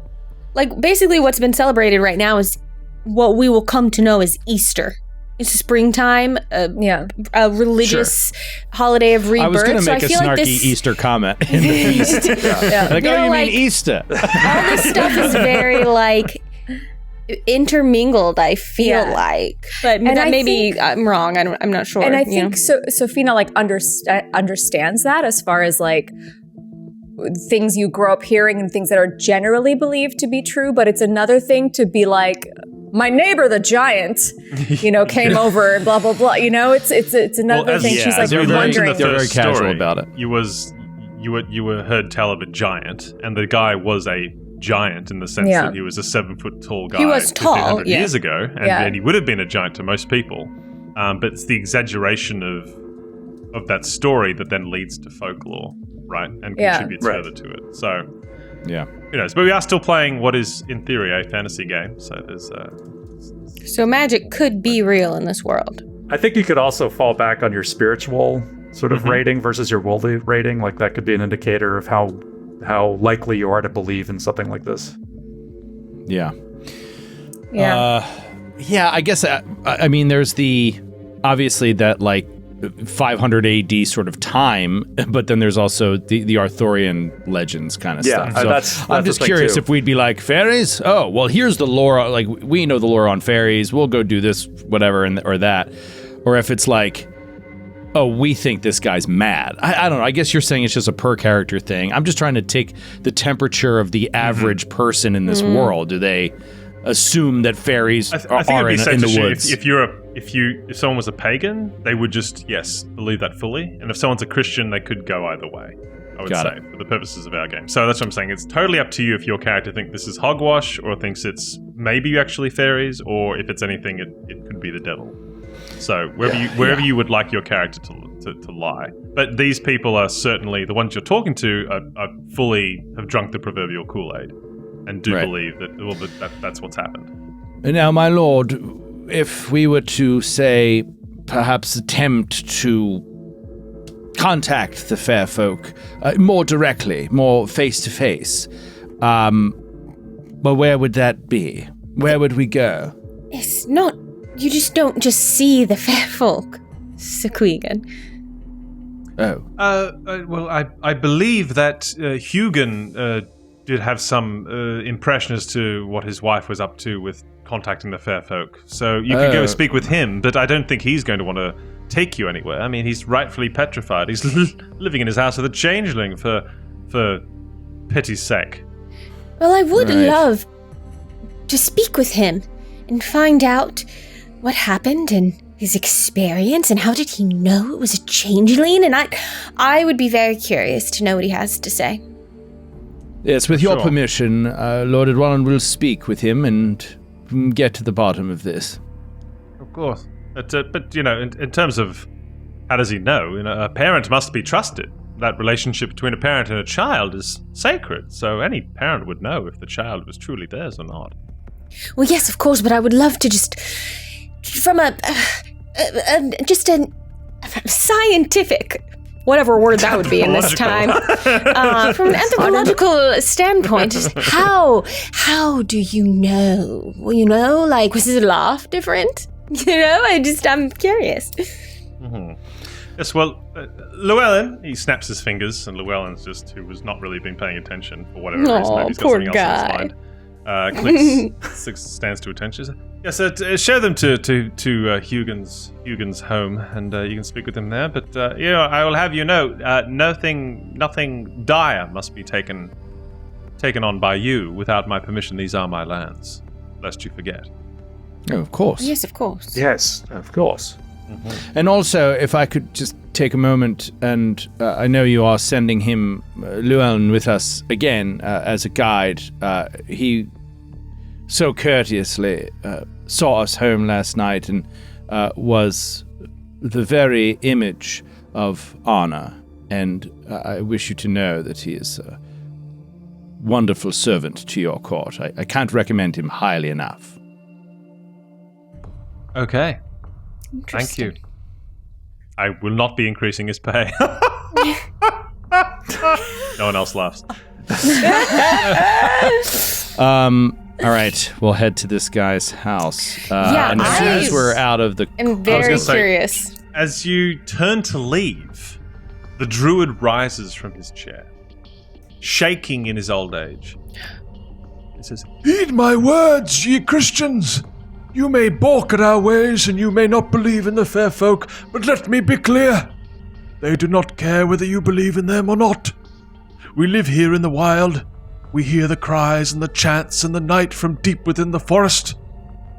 like basically what's been celebrated right now is what we will come to know as Easter. It's springtime, a religious holiday of rebirth. I was going to make so a I feel snarky like this, Easter comment in the feast. Like, You oh, know, you like- mean Easter? all this stuff is very like intermingled. I feel like, but And that I maybe I'm wrong. I'm not sure. And I think Sofina like understands that as far as like things you grow up hearing and things that are generally believed to be true. But it's another thing to be like, my neighbor, the giant, came over and blah blah blah. It's another thing. She's like we learned in wondering. the They're very first casual story, about it. You were heard tell of a giant, and the guy was a giant in the sense that he was a 7-foot tall guy. He was tall, 1,500 years ago, and he would have been a giant to most people. But it's the exaggeration of that story that then leads to folklore. right? And Yeah. contributes further to it. So, Yeah. who knows? But we are still playing what is, in theory, a fantasy game. So there's... So magic could be real in this world. I think you could also fall back on your spiritual sort of rating versus your worldly rating. Like that could be an indicator of how likely you are to believe in something like this. Yeah. Yeah. Yeah, I guess, I mean, there's obviously that, like, 500 AD sort of time, but then there's also the Arthurian legends kind of stuff. So that's I'm just the thing curious too. if we'd be like, fairies? Oh, well, here's the lore. Like, we know the lore on fairies. We'll go do this, whatever, or that. Or if it's like, oh, we think this guy's mad. I don't know. I guess you're saying it's just a per character thing. I'm just trying to take the temperature of the average person in this world. Do they assume that fairies I think are it'd be safe in to the assume woods? if someone was a pagan, they would just believe that fully, and if someone's a Christian, they could go either way. I would Got say for the purposes of our game. So that's what I'm saying. It's totally up to you if your character thinks this is hogwash, or thinks it's maybe actually fairies, or if it's anything, it could be the devil. So wherever you would like your character to lie. But these people are certainly the ones you're talking to are fully have drunk the proverbial Kool-Aid and do believe that that's what's happened. Now, my lord, if we were to, say, perhaps attempt to contact the fair folk more directly, more face-to-face, well, where would that be? Where would we go? It's not. You just don't just see the fair folk, Sir Queegan. Oh. Well, I believe that Hugan did have some impression as to what his wife was up to with contacting the fair folk. So you could go speak with him, but I don't think he's going to want to take you anywhere. I mean, he's rightfully petrified. He's living in his house with a changeling for pity's sake. Well, I would love to speak with him and find out what happened and his experience and how did he know it was a changeling, and I would be very curious to know what he has to say. Yes, with your Sure. permission, Lord Edwallon will speak with him and get to the bottom of this. Of course. But you know, in terms of how does he know? You know, a parent must be trusted. That relationship between a parent and a child is sacred, so any parent would know if the child was truly theirs or not. Well, yes, of course, but I would love to just, from a scientific, whatever word that would be in this time, from an anthropological standpoint, just how do you know? Well, you know, like, was his laugh different? You know, I'm curious. Mm-hmm. Yes, well, Llewellyn, he snaps his fingers, and Llewellyn's who was not really been paying attention for whatever reason. Maybe he's got poor something else in his mind. Clicks, stands to attention. Yes, show them to Hugan's home, and you can speak with him there. But I will have you know, nothing dire must be taken on by you without my permission. These are my lands, lest you forget. Oh, of course. Yes, of course. Yes, of course. Mm-hmm. And also, if I could just take a moment, and I know you are sending him, Llewellyn, with us again as a guide. He so courteously saw us home last night and was the very image of honor. And I wish you to know that he is a wonderful servant to your court. I can't recommend him highly enough. Okay. Thank you. I will not be increasing his pay. No one else laughs. All right, we'll head to this guy's house. Yeah, and as soon as we're out of the... I'm very say- curious. As you turn to leave, the druid rises from his chair, shaking in his old age. He says, Heed my words, ye Christians. You may balk at our ways, and you may not believe in the fair folk, but let me be clear. They do not care whether you believe in them or not. We live here in the wild. We hear the cries and the chants in the night from deep within the forest.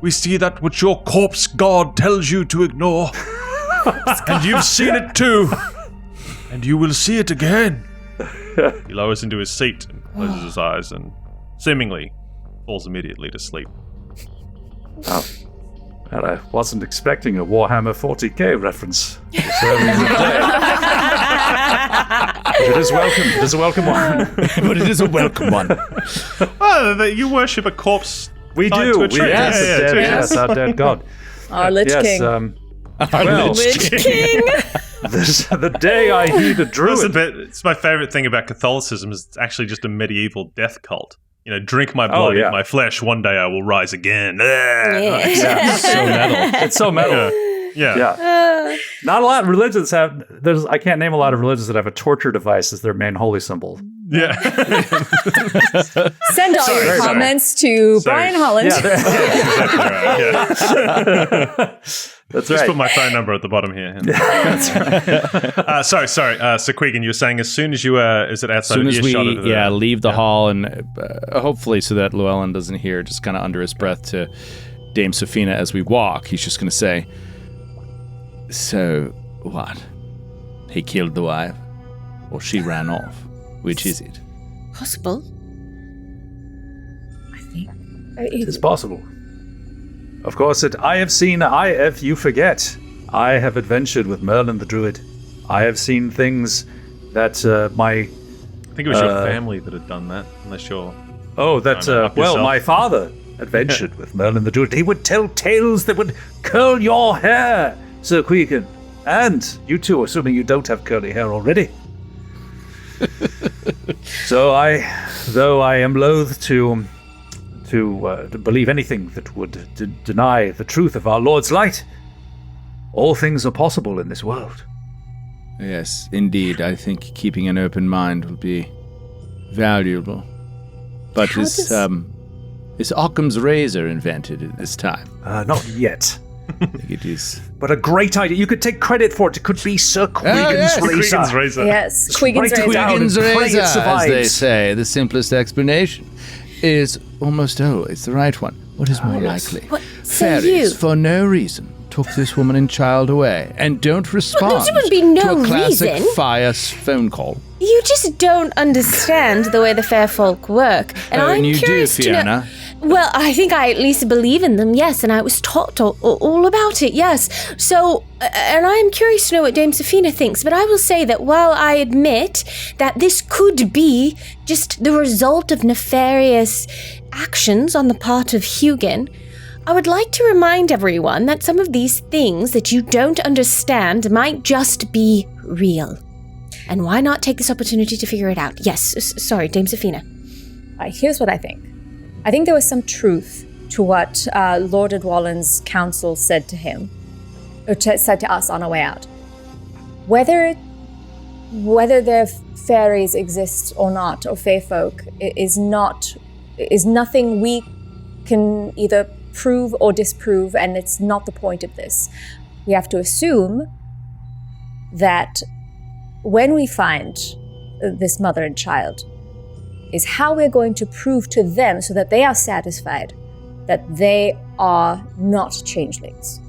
We see that which your corpse god tells you to ignore. And you've seen it too. And you will see it again. he lowers into his seat and closes his eyes and seemingly falls immediately to sleep. Oh. And I wasn't expecting a Warhammer 40k reference this early in the day. It is welcome. It is a welcome one. But it is a welcome one. Oh, you worship a corpse. We tied do. to a tree. Yes, our dead god. Our Lich King. Lich King. The day I heed a druid. It's my favorite thing about Catholicism is it's actually just a medieval death cult. Drink my blood, eat my flesh. One day I will rise again. Yeah. So metal. It's so metal. Yeah. Not a lot of religions have. I can't name a lot of religions that have a torture device as their main holy symbol. Yeah. Send all your comments to Brian Holland. That's Just right. put my phone number at the bottom here. That's right. Sorry. So Queegan, you were saying as soon as you is it outside As soon as earshot we of the leave the hall, and hopefully so that Llewellyn doesn't hear, just kind of under his breath to Dame Safina as we walk, he's just going to say, "So what? He killed the wife, or she ran off? Which is it?" Possible. I think. It's possible. Of course, you forget, I have adventured with Merlin the Druid. I have seen things that I think it was your family that had done that, unless you're... my father adventured with Merlin the Druid. He would tell tales that would curl your hair, Sir Queegan. And you too, assuming you don't have curly hair already. So though I am loath to believe anything that would deny the truth of our Lord's light, all things are possible in this world. Yes, indeed. I think keeping an open mind will be valuable. But is Occam's razor invented at this time? Not yet. I think it is. But a great idea. You could take credit for it. It could be Sir Queegan's razor. Queegan's razor. Yes, Queegan's Write it razor. down. Queegan's and pray it razor, as survives. they say. The simplest explanation is almost always the right one. What is more likely? What say Fairies, you? for no reason, took this woman and child away and don't respond there would be no to a classic reason. fire phone call. You just don't understand the way the fair folk work. And Oh, I'm and you do, curious to know. Fiona. Well, I think I at least believe in them, yes, and I was taught all about it, yes. So, and I am curious to know what Dame Safina thinks, but I will say that while I admit that this could be just the result of nefarious actions on the part of Queegan, I would like to remind everyone that some of these things that you don't understand might just be real. And why not take this opportunity to figure it out? Yes, sorry, Dame Safina. Here's what I think. I think there was some truth to what Lord Adwallen's council said to him, or said to us on our way out. Whether their fairies exist or not, or fae folk, is nothing we can either prove or disprove, and it's not the point of this. We have to assume that when we find this mother and child, is how we're going to prove to them so that they are satisfied that they are not changelings.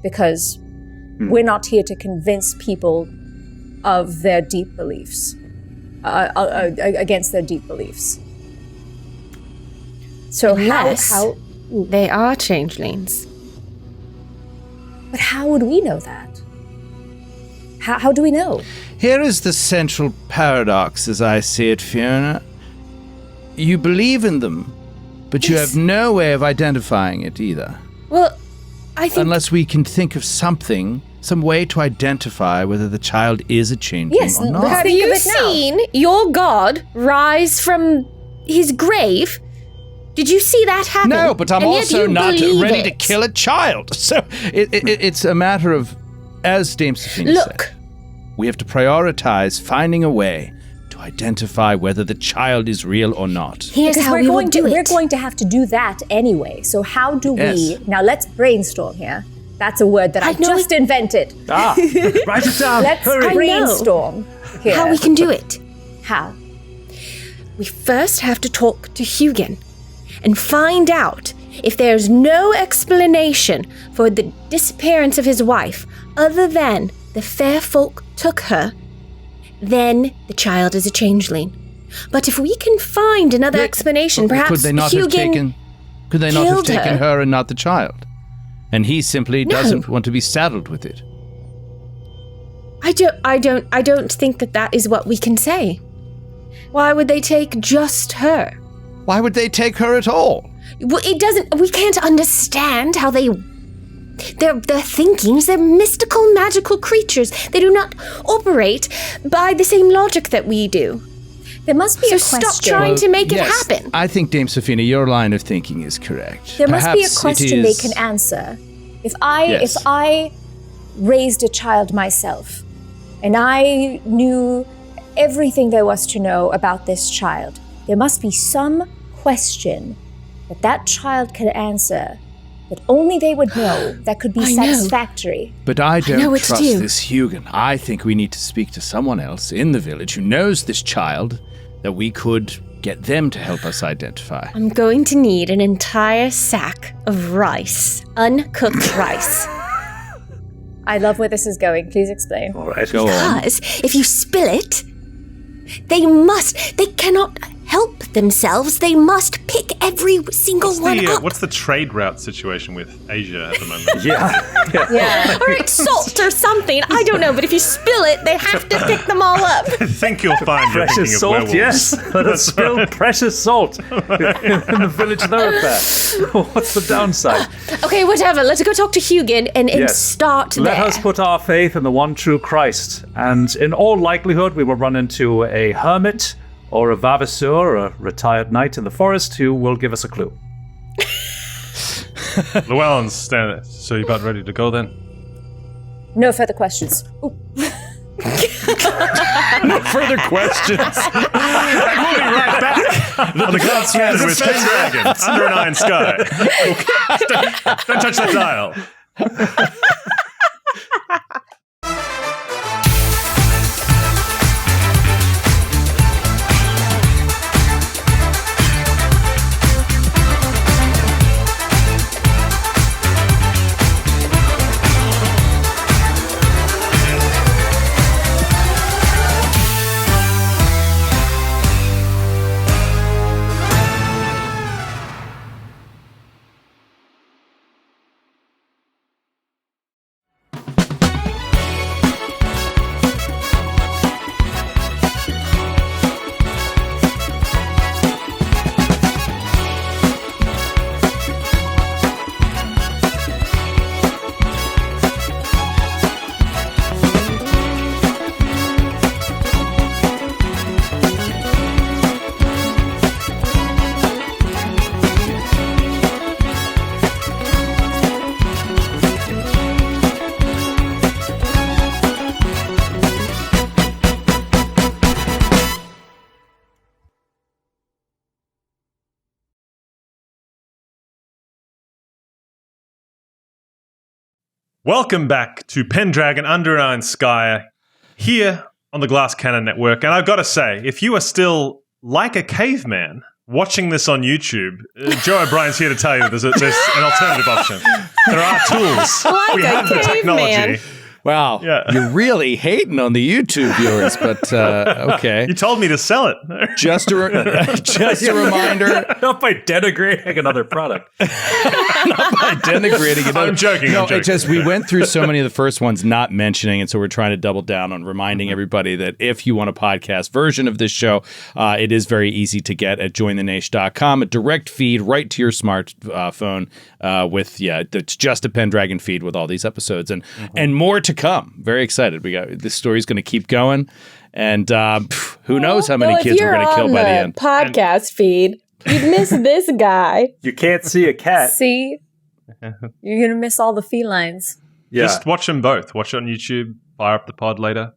Because we're not here to convince people of their deep beliefs, against their deep beliefs. So Unless how they are changelings. but how would we know that? How do we know? Here is the central paradox as I see it, Fiona. You believe in them, but you have no way of identifying it either. Well, I think... Unless we can think of some way to identify whether the child is a changeling Yes, or not. let's Have think of you it now. seen your god rise from his grave? Did you see that happen? No, but I'm And yet also you not believe ready to it. kill a child. So it's a matter of, as Dame Safina Look. said, we have to prioritize finding a way to identify whether the child is real or not. Here's Because how we will do it. We're going to have to do that anyway. So how do Yes. we... Now let's brainstorm here. That's a word that I know just invented. Write it down. Let's Hurry. brainstorm here. How we can do it. How? We first have to talk to Queegan and find out if there's no explanation for the disappearance of his wife other than the fair folk took her, then the child is a changeling. But if we can find another explanation, perhaps could they not have Queegan killed taken her. her and not the child? And he simply No. doesn't want to be saddled with it. I don't think that is what we can say. Why would they take just her? Why would they take her at all? Well, we can't understand how their thinkings. They're mystical, magical creatures. They do not operate by the same logic that we do. There must be a question. So stop trying to make it happen. I think, Dame Safina, your line of thinking is correct. There must be a Perhaps question they can answer. If I raised a child myself, and I knew everything there was to know about this child, there must be some question that child could answer that only they would know that could be satisfactory. But I don't trust this Hugan. I think we need to speak to someone else in the village who knows this child that we could get them to help us identify. I'm going to need an entire sack of rice, uncooked rice. I love where this is going. Please explain. All right, Go on. Because if you spill it, they cannot help themselves. They must pick every single one up. What's the trade route situation with Asia at the moment? Yeah. Or it's salt or something. I don't know, but if you spill it, they have to pick them all up. I think you'll find you're thinking precious of salt, werewolves. yes. Let us spill precious salt in the village thoroughfare. What's the downside? Okay, whatever. Let's go talk to Hugan and start there. Let us put our faith in the one true Christ, and in all likelihood we will run into a hermit or a vavaseur, a retired knight in the forest, who will give us a clue. Llewellyn's standing there. So you about ready to go then? No further questions. Ooh. No further questions. We'll be right back on the Glass Cannon with Pendragon under an iron sky. Don't touch the dial. Welcome back to Pendragon Under an Iron Sky, here on the Glass Cannon Network. And I've got to say, if you are still like a caveman watching this on YouTube, Joe O'Brien's here to tell you there's an alternative option. There are tools. Like we have the technology. Wow, you're really hating on the YouTube viewers, but okay. You told me to sell it. Just a reminder. Not by denigrating another product. Not by denigrating another. I'm joking. No, I'm joking. it's just we went through so many of the first ones not mentioning, and so we're trying to double down on reminding everybody that if you want a podcast version of this show, it is very easy to get at jointhenaish.com, a direct feed right to your smartphone it's just a Pendragon feed with all these episodes and more to come. Very excited. This story's going to keep going, and who knows how many kids we're going to kill by the end. Podcast feed, you'd miss this guy. You can't see a cat. See? You're going to miss all the felines. Yeah. Just watch them both. Watch it on YouTube. Fire up the pod later.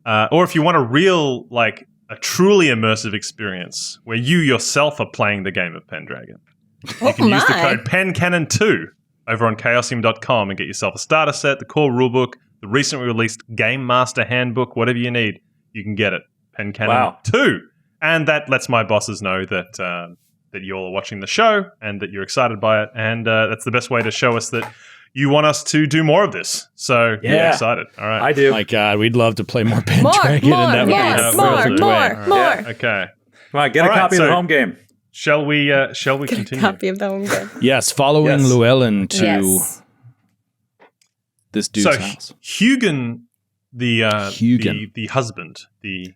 Or if you want a truly immersive experience where you yourself are playing the game of Pendragon, you can use the code PENCANNON2 over on chaosium.com and get yourself a starter set, the core rulebook, the recently released Game Master Handbook, whatever you need, you can get it. PENCANNON2. And that lets my bosses know that you all are watching the show and that you're excited by it. And that's the best way to show us that you want us to do more of this. So, yeah, excited. All right. I do. My God, we'd love to play more Pendragon. More. Okay. Come on, get a copy of the home game. Shall we continue? Copy of the home game. Yes, following Llewellyn to this dude's house. Hugan Queegan. the husband, the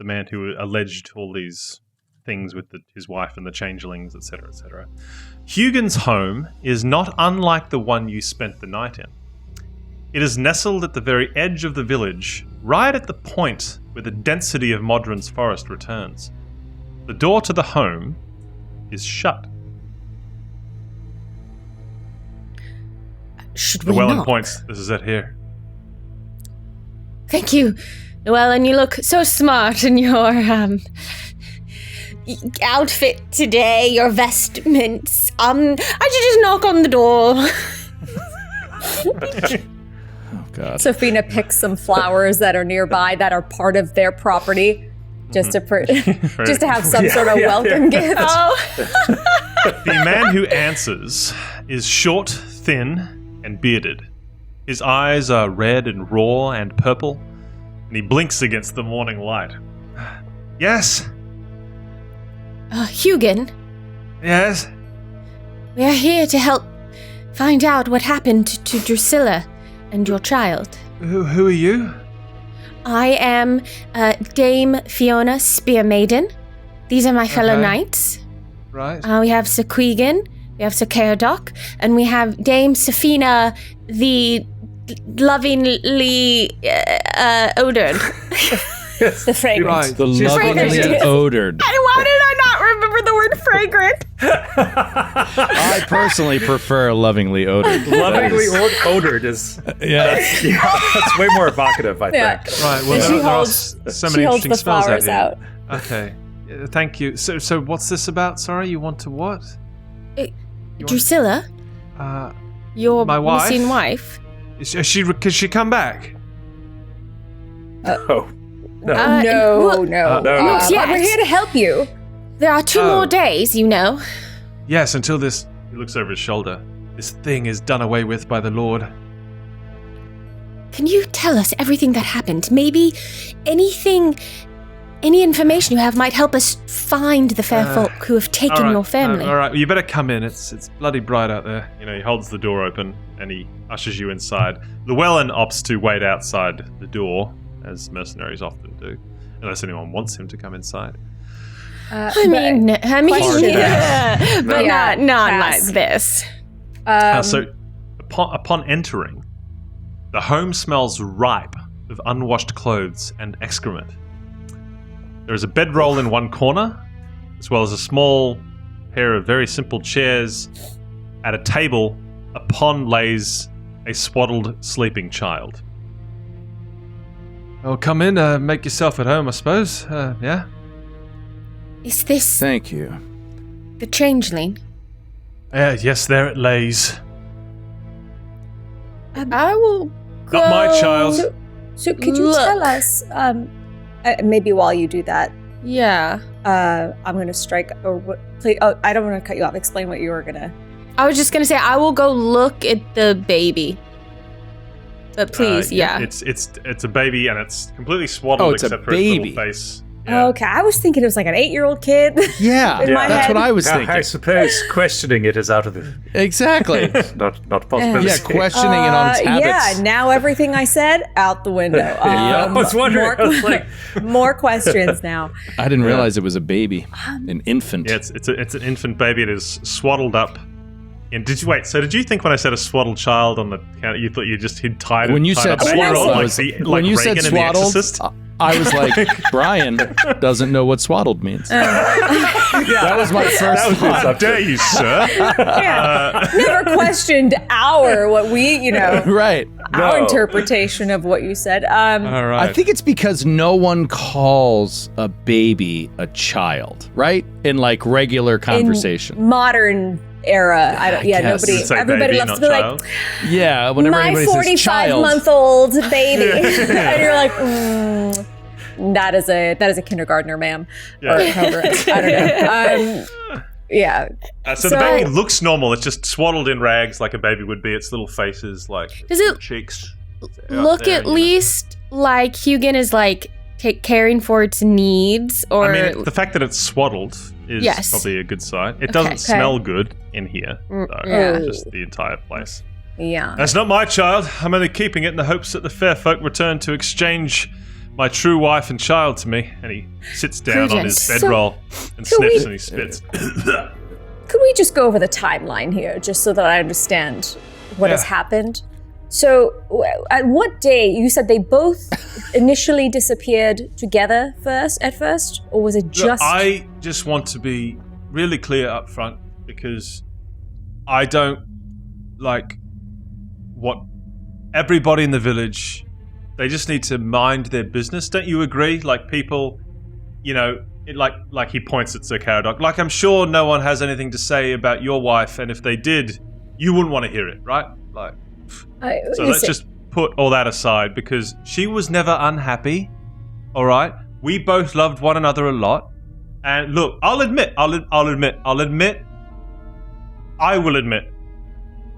man who alleged all these things with his wife and the changelings, etc., etc. Queegan's home is not unlike the one you spent the night in. It is nestled at the very edge of the village, right at the point where the density of Modron's forest returns. The door to the home is shut. Should we Llewellyn knock? points. This is it here. Thank you, Llewellyn. You look so smart in your outfit today. Your vestments. I should just knock on the door. Oh, God. Sophina picks some flowers that are nearby that are part of their property, just to just to have some sort of welcome gift. The man who answers is short, thin, and bearded. His eyes are red and raw and purple, and he blinks against the morning light. Yes? Queegan, Yes? we are here to help find out what happened to Drusilla and your child. Who are you? I am Dame Fiona Spearmaiden. These are my fellow Okay. knights. Right. We have Sir Queegan, we have Sir Caradoc, and we have Dame Safina, the lovingly odored. The fragrance. Right. The She's lovingly fragrant. odored. Why did I not remember the word fragrant? I personally prefer lovingly odored. Lovingly odored is Yeah. that's way more evocative, I Yeah. think. Right. Well, And there, she there are holds- so she many holds interesting the spells flowers out out. here. Okay. Thank you. So what's this about? Sorry, you want to what? Drusilla, Uh, your My wife? missing wife. is she? Can she come back? Oh. No. No. no. Not yet. We're here to help you. There are 2 Oh. more days, you know. Yes. Until this. He looks over his shoulder. This thing is done away with by the Lord. Can you tell us everything that happened? Maybe any information you have might help us find the fair folk who have taken your family. all right. Well, you better come in. It's bloody bright out there. You know, he holds the door open and he ushers you inside. Llewellyn opts to wait outside the door, as mercenaries often do, unless anyone wants him to come inside. I mean, question. yeah, but Yeah, not pass. like this. So, upon entering, the home smells ripe of unwashed clothes and excrement. There is a bedroll in one corner, as well as a small pair of very simple chairs. At a table, upon lays a swaddled sleeping child. Oh, come in, make yourself at home, I suppose. Yeah? Is this Thank you. the changeling? Yes, there it lays. I will go. Not my child. So could you Look. tell us, maybe while you do that, Yeah. I'm going to strike, or what, please, oh, I don't want to cut you off. Explain what you were going to. I was just gonna say I will go look at the baby. But please, yeah. It's a baby and it's completely swaddled Oh, it's a except for its baby. little face. Yeah. Okay, I was thinking it was like an 8-year-old kid. Yeah, In my that's head. what I was Yeah, thinking. I suppose questioning it is out of the Exactly. not a possibility. Yeah, questioning it on its habits. Yeah, now everything I said, out the window. Yeah, I was wondering. More, I was like, more questions now. I didn't realize it was a baby, an infant. Yeah, it's an infant baby. It is swaddled up. And did you think when I said a swaddled child on the counter, you thought he'd tied it? When you tied said up a swaddled, hero I like was- the, like when you Reagan said in The swaddled, Exorcist? I was like, Brian doesn't know what swaddled means. That was my first How thought. dare you, sir? Yeah. Never questioned what we, Right. our No. interpretation of what you said. All right. I think it's because no one calls a baby a child, right? In like regular conversation. In modern era, I don't. Yeah, guess. nobody. It's like Everybody baby, loves not to be child. like, Yeah, whenever my anybody says child. 45-month-old baby, and you're like, that is a kindergartner, ma'am. Yeah. Or however, I don't know. Yeah. So the baby looks normal. It's just swaddled in rags like a baby would be. Its little faces, like Does it cheeks. look at least like Queegan is like caring for its needs, or I mean, the fact that it's swaddled is Yes. probably a good sign. It doesn't Okay. smell good in here, though. yeah. Just the entire place. Yeah. That's not my child. I'm only keeping it in the hopes that the fair folk return to exchange my true wife and child to me. And he sits down on his bedroll and sniffs and he spits. Could we just go over the timeline here, just so that I understand what has happened? So, at what day, you said they both initially disappeared together at first? Or was it just... Look, I just want to be really clear up front, because I don't like what everybody in the village, they just need to mind their business. Don't you agree? Like people, like he points at Sir Caradoc. Like, I'm sure no one has anything to say about your wife, and if they did, you wouldn't want to hear it, right? Like, so let's just put all that aside, because she was never unhappy, all right? We both loved one another a lot. And look, I will admit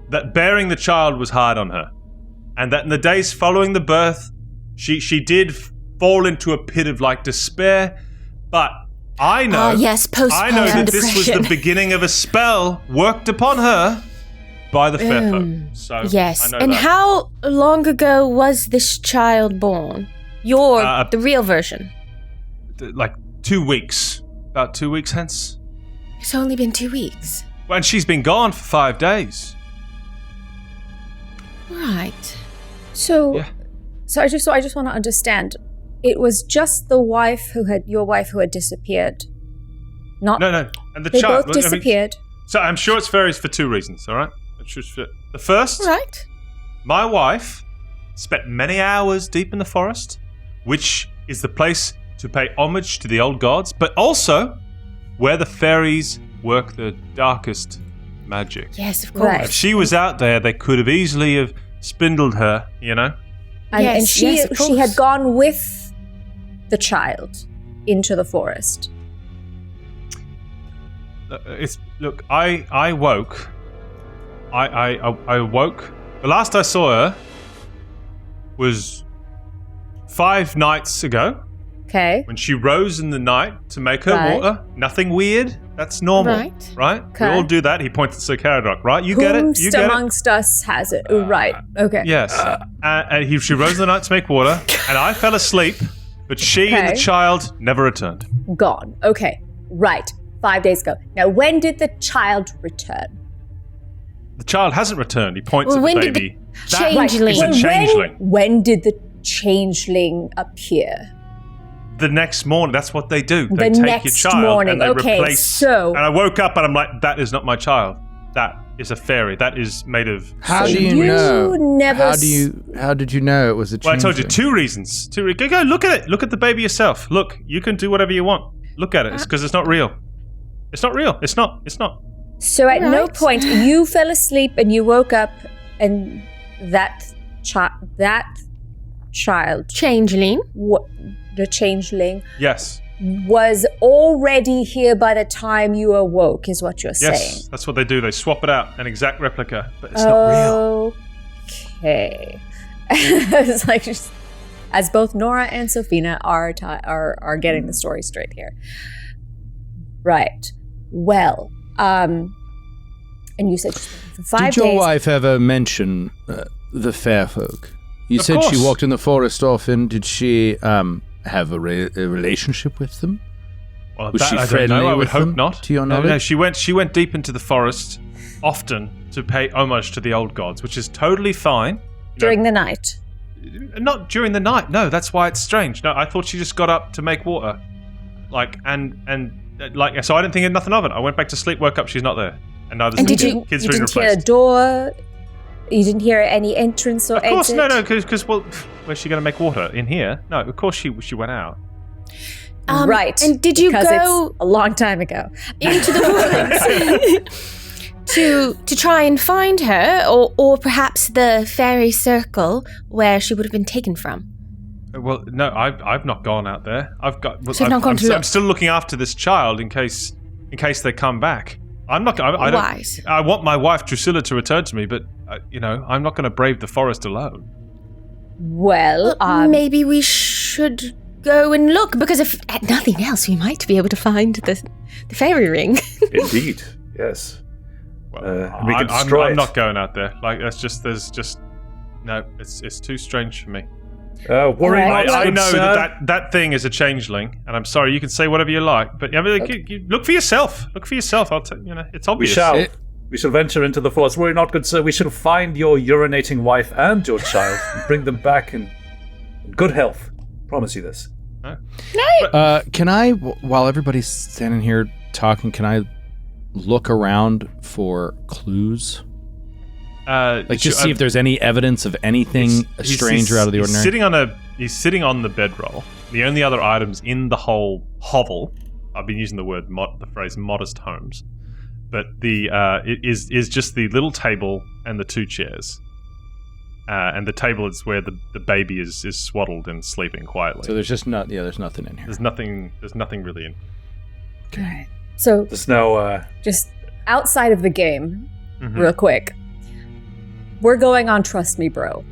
that bearing the child was hard on her. And that in the days following the birth, she did fall into a pit of despair. But I know, that this was the beginning of a spell worked upon her by the fair folk. So yes. I know and that. How long ago was this child born? The real version. 2 weeks. About 2 weeks hence. It's only been 2 weeks. Well, and she's been gone for 5 days. Right. So I just want to understand. It was just your wife who had disappeared. No. And the they child both disappeared. So I'm sure it's varies for 2 reasons, all right? The first, right. My wife spent many hours deep in the forest, which is the place to pay homage to the old gods, but also where the fairies work the darkest magic. Yes, of course. Right. If she was out there, they could have easily have spindled her, And she course. had gone with the child into the forest. I woke. I woke. The last I saw her was 5 nights ago. Okay. When she rose in the night to make her water. Nothing weird. That's normal. Right? Okay. We all do that. He points at Sir Caradoc, right? You get it? You get amongst us has it. Right. Okay. Yes. She rose in the night to make water, and I fell asleep, but she and the child never returned. Gone. Okay. Right. 5 days ago. Now, when did the child return? The child hasn't returned. He points at the when baby. Did the changeling. That is a changeling. When did the changeling appear? The next morning. That's what they do. They The take next your child morning. and they Okay, replace. so- And I woke up and I'm like, that is not my child. That is a fairy. That is made of. How do you know? How did you know it was a changeling? Well, I told you 2 reasons. Go look at it. Look at the baby yourself. Look, you can do whatever you want. Look at it. It's because it's not real. It's not real. It's not. So at no point you fell asleep and you woke up and that child Changeling. the changeling Yes. was already here by the time you awoke, is what you're saying. Yes, that's what they do. They swap it out, an exact replica, but it's not real. Okay. It's like as both Noura and Sophina are getting the story straight here. Right. Well, and you said for 5 days. Did your wife ever mention the fair folk? You said she walked in the forest often. Did she have a relationship with them? Well, Was she I friendly don't know. I would with hope them, not. to your knowledge? No, she went deep into the forest often to pay homage to the old gods, which is totally fine. During the night. Not during the night. No, that's why it's strange. No, I thought she just got up to make water, so I didn't think nothing of it. I went back to sleep, woke up, she's not there, and now there's kids You being didn't hear a replaced. door. You didn't hear any entrance or Of course, exit. no, because where's she going to make water in here? No, of course she went out. Right. And did you because go it's a long time ago into the woods to try and find her, or perhaps the fairy circle where she would have been taken from? Well, no, I've not gone out there. So you've not gone to look? I'm still looking after this child in case they come back. I'm not. I don't. Wise. I want my wife Drusilla to return to me, but I'm not going to brave the forest alone. Well, maybe we should go and look, because if at nothing else, we might be able to find the fairy ring. Indeed, yes. Well, we can destroy I'm it. not going out there. Like there's just no. It's too strange for me. Worry not, I good know sir. that thing is a changeling, and I'm sorry. You can say whatever you like, but I mean, you look for yourself. Look for yourself. It's obvious. We shall venture into the forest. Worry not, good sir. We shall find your urinating wife and your child and bring them back in good health. Promise you this. Can I, while everybody's standing here talking, can I look around for clues? Just see if there's any evidence of anything strange or out of the ordinary. He's sitting on the bedroll. The only other items in the whole hovel, I've been using the phrase modest homes, but it is just the little table and the 2 chairs. And the table is where the baby is swaddled and sleeping quietly. So there's just there's nothing in here. There's nothing really in. All right. So there's no just outside of the game, real quick. We're going on Trust Me, Bro,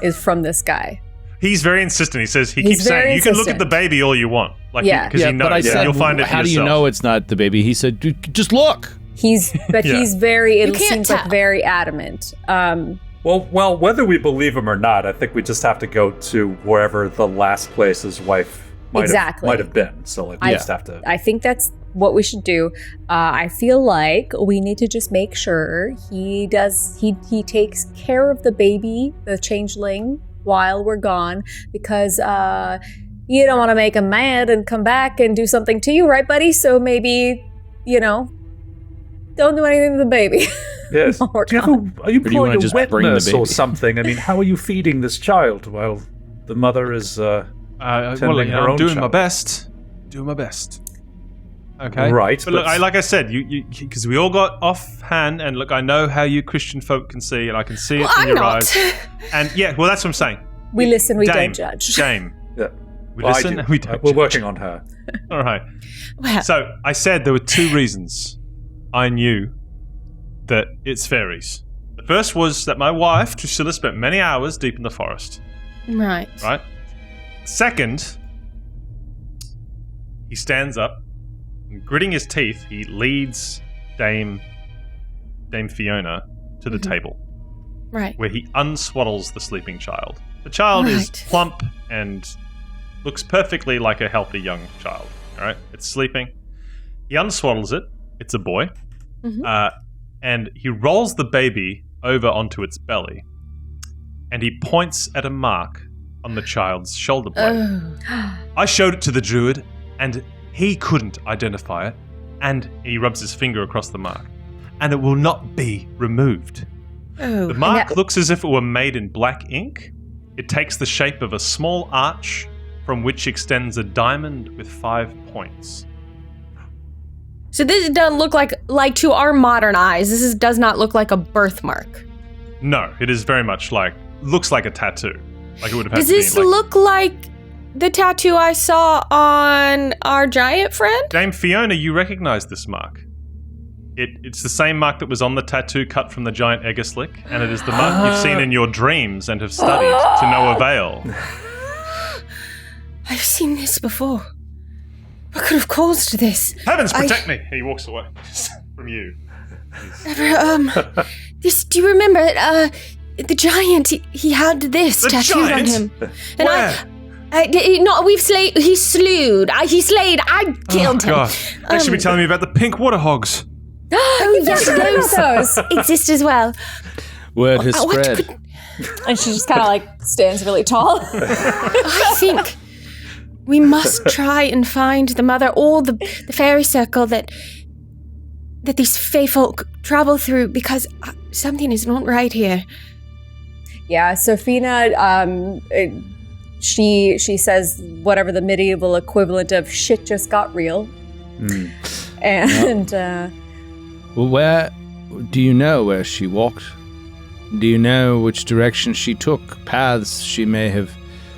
is from this guy. He's very insistent. He says keeps saying you can look at the baby all you want, because he knows. But I said, you'll find it. How for do you yourself. know it's not the baby? He said, just look. He's very. It seems tell. like very adamant. Well, whether we believe him or not, I think we just have to go to wherever the last place his wife might have been. So we just have to. I think that's what we should do. I feel like we need to just make sure he takes care of the baby, the changeling, while we're gone, because you don't want to make him mad and come back and do something to you, right, buddy? So maybe, don't do anything to the baby. Yes. Are you pulling a wetness or baby? something? I mean, how are you feeding this child while the mother is tending her own doing child? my best. Doing my best. Okay. Right. But look, like I said, because we all got off hand, and look, I know how you Christian folk can see, and I can see it in your eyes. And that's what I'm saying. We listen, we don't judge. Dame. Yeah. We listen, and we don't We're judge. working on her. All right. Well, So I said there were 2 reasons I knew that it's fairies. The first was that my wife, Drusilla, spent many hours deep in the forest. right. Right? Second, he stands up, and gritting his teeth, he leads Dame Fiona to the table, Right. where he unswaddles the sleeping child. The child is Right. plump and looks perfectly like a healthy young child. All right? It's sleeping. He unswaddles it. It's a boy. And he rolls the baby over onto its belly, and he points at a mark on the child's shoulder blade. Oh. I showed it to the druid, and he couldn't identify it, and he rubs his finger across the mark, and it will not be removed. Oh. The mark looks as if it were made in black ink. It takes the shape of a small arch from which extends a diamond with 5 points. So this doesn't look like to our modern eyes, does not look like a birthmark. No, it is very much looks like a tattoo. Like it would have had Does to be this look like the tattoo I saw on our giant friend? Dame Fiona, you recognize this mark. It's the same mark that was on the tattoo cut from the giant Eggerslick, and it is the mark you've seen in your dreams and have studied to no avail. I've seen this before. What could have caused this? Heavens protect me! He walks away from you. Do you remember the giant? He had this The tattooed giant? on him. And Where? he slayed. I killed him. God. They should be telling me about the pink water hogs. Oh, yes, those exist as well. Word has What spread. And she just kind of stands really tall. I think we must try and find the mother or the fairy circle that these fae folk travel through, because something is not right here. Yeah, Sophina, she says whatever the medieval equivalent of shit just got real. And Well, where do you know where she walked? Do you know which direction she took? Paths she may have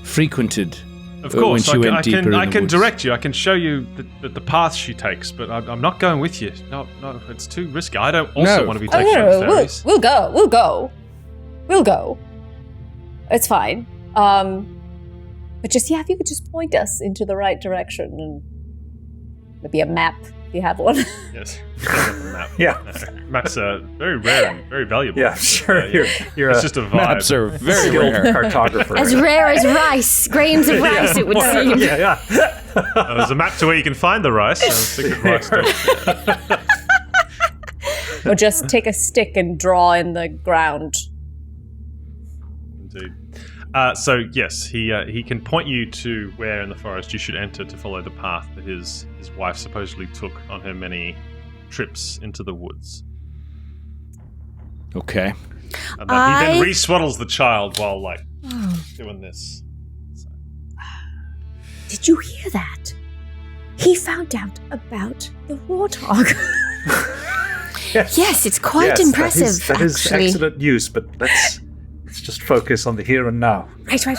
frequented. Of when course, she went deeper in I the can woods. direct you. I can show you the path she takes, but I'm not going with you. No, it's too risky. I don't also want to be taken by fairies. We'll go. It's fine. But just if you could just point us into the right direction, and maybe a map if you have one. Yes. Map. Yeah. Maps are very rare and very valuable. Yeah, sure. You're It's a just a vibe. Maps are very skilled rare. cartographer. As rare as rice, grains of rice, it would seem. Yeah. There's a map to where you can find the rice. Secret rice store. Or just take a stick and draw in the ground. Indeed. So yes, he can point you to where in the forest you should enter to follow the path that his wife supposedly took on her many trips into the woods. Okay. And that he then re-swaddles the child while doing this. So. Did you hear that? He found out about the warthog. Yes, it's quite impressive, That is actually. excellent news, but let's just focus on the here and now. Right. I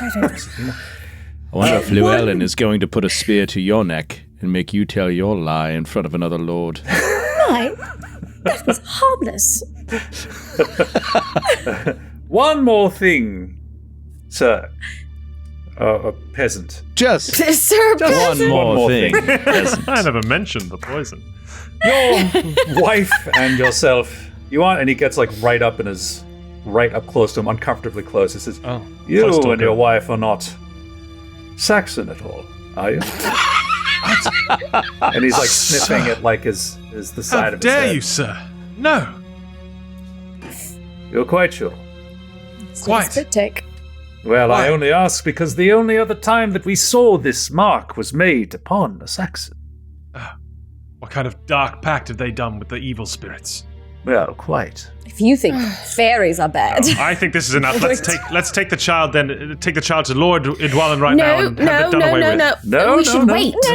wonder if Llewellyn is going to put a spear to your neck and make you tell your lie in front of another lord. Why? That was harmless. One more thing, sir. A peasant. Just Sir, one more thing. I never mentioned the poison. Your wife and yourself. You want? And he gets right up close to him, uncomfortably close. He says, Oh, "You close to and him. your wife are not Saxon at all, are you?" And he's sniffing at is the side How of his dare head. you, sir? No. You're quite sure. Quite. Spit take. Well, Why? I only ask because the only other time that we saw this mark was made upon a Saxon. What kind of dark pact have they done with the evil spirits? Well, quite. If you think fairies are bad. I think this is enough. Let's take the child then. Take the child to Lord Idwallan right now and have it done away with. No, We should no. wait. No.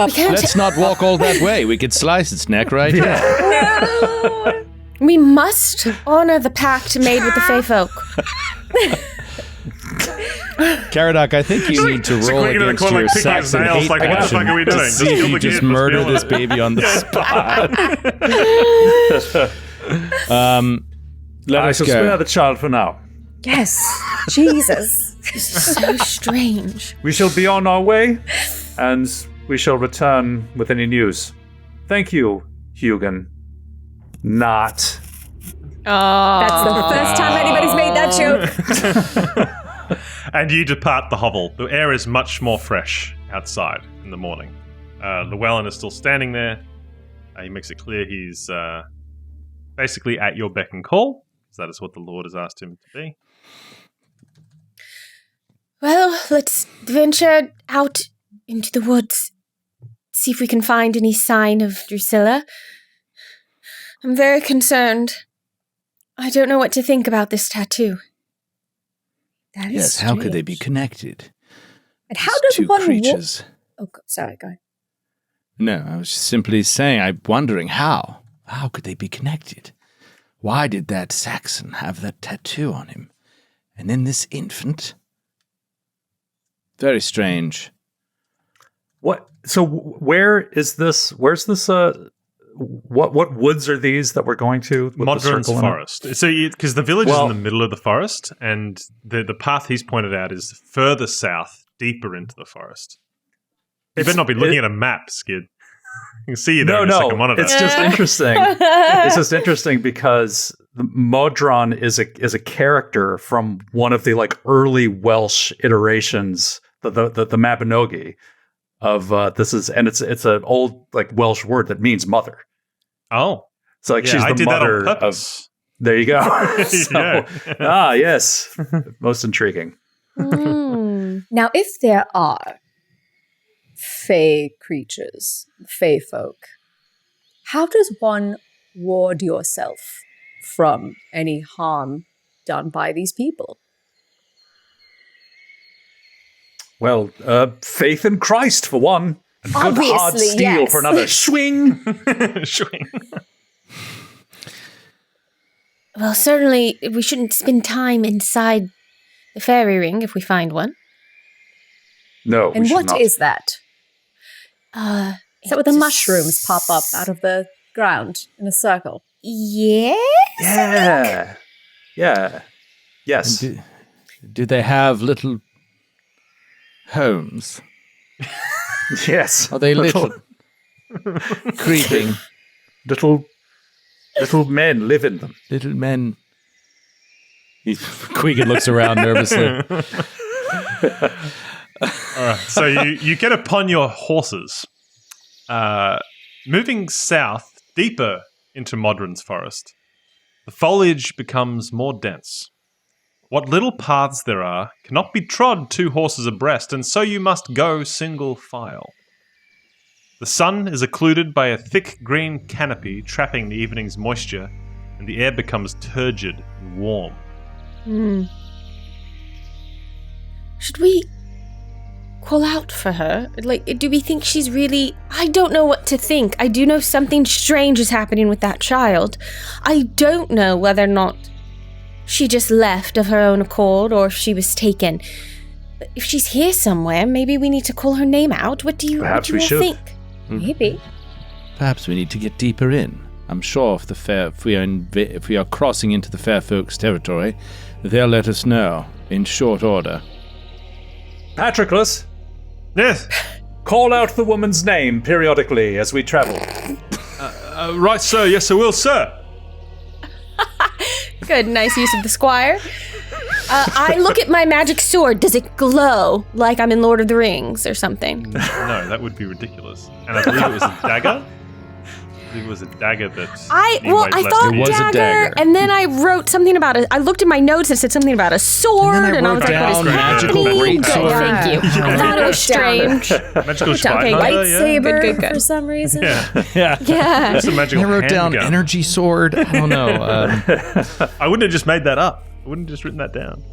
We can't. Let's not walk all that way. We could slice its neck right here. No. We must honor the pact made with the Fey folk. Caradoc, I think you need to roll Queegan in the against corner, your picking his Saxon nails, hate what the action fuck are we doing? to see if you just murder this baby on the spot. Let I us shall go. spare the child for now. Yes. Jesus. So strange. We shall be on our way, and we shall return with any news. Thank you, Hugan. Not. That's the first time anybody's made that joke. And you depart the hovel. The air is much more fresh outside in the morning. Llewellyn is still standing there. He makes it clear he's basically at your beck and call, because that is what the Lord has asked him to be. Well, let's venture out into the woods. See if we can find any sign of Drusilla. I'm very concerned. I don't know what to think about this tattoo. That is Yes, how could they be strange. connected? And how These does two one creatures? sorry, go ahead. No, I was simply saying, I'm wondering how. How could they be connected? Why did that Saxon have that tattoo on him? And then this infant? Very strange. What? So where is this? Where's this? What woods are these that we're going to? with the Modron's circle in it? forest. So, because the village is Well- in the middle of the forest, and the path he's pointed out is further south, deeper into the forest. You better not be looking at a map, Skid. You can see you there on your second monitor. It's just interesting. It's just interesting because Modron is a character from one of the early Welsh iterations, the Mabinogi of this is, and it's an old Welsh word that means mother. Oh. So she's I the did that mother on of. purpose. There you go. Yeah. Yes, most intriguing. Now, if there are fey creatures, fey folk, how does one ward yourself from any harm done by these people? Well, faith in Christ for one, and good hard Obviously, steel yes. for another. Swing. Swing. Well, certainly we shouldn't spend time inside the fairy ring if we find one. No, we And should what not. is that? Is that where the it's a mushrooms pop up out of the ground in a circle? Yeah? Yeah. Yeah. Yes. Do they have little homes? Yes. Are they little? creeping. Little men live in them. Little men. Queegan looks around nervously. All right, so you get upon your horses, moving south, deeper into Modron's forest. The foliage becomes more dense. What little paths there are cannot be trod 2 horses abreast, and so you must go single file. The sun is occluded by a thick green canopy trapping the evening's moisture, and the air becomes turgid and warm. Should we call out for her? Like, do we think she's really... I don't know what to think. I do know something strange is happening with that child. I don't know whether or not she just left of her own accord or if she was taken. But if she's here somewhere, maybe we need to call her name out. What do you all think? Maybe. Perhaps we need to get deeper in. I'm sure if we are crossing into the fair folks' territory, they'll let us know in short order. Patroclus, Yes. call out the woman's name periodically as we travel. Right, sir. Yes, I will, sir. Good, nice use of the squire. I look at my magic sword. Does it glow like I'm in Lord of the Rings or something? No, that would be ridiculous. And I believe it was a dagger. I believe it was a dagger that. I left thought It was a dagger. and then I wrote something about it. I looked at my notes and said something about a sword, And then I I was wrote like, "What is down magical happening?" greatsword. Good, thank you. I thought it was strange. Magical Okay, Schweinhunter, Lightsaber Good. for some reason. Yeah. Yeah. Just a magical I wrote down handgun. energy sword. I don't know. I wouldn't have just made that up. I wouldn't have just written that down.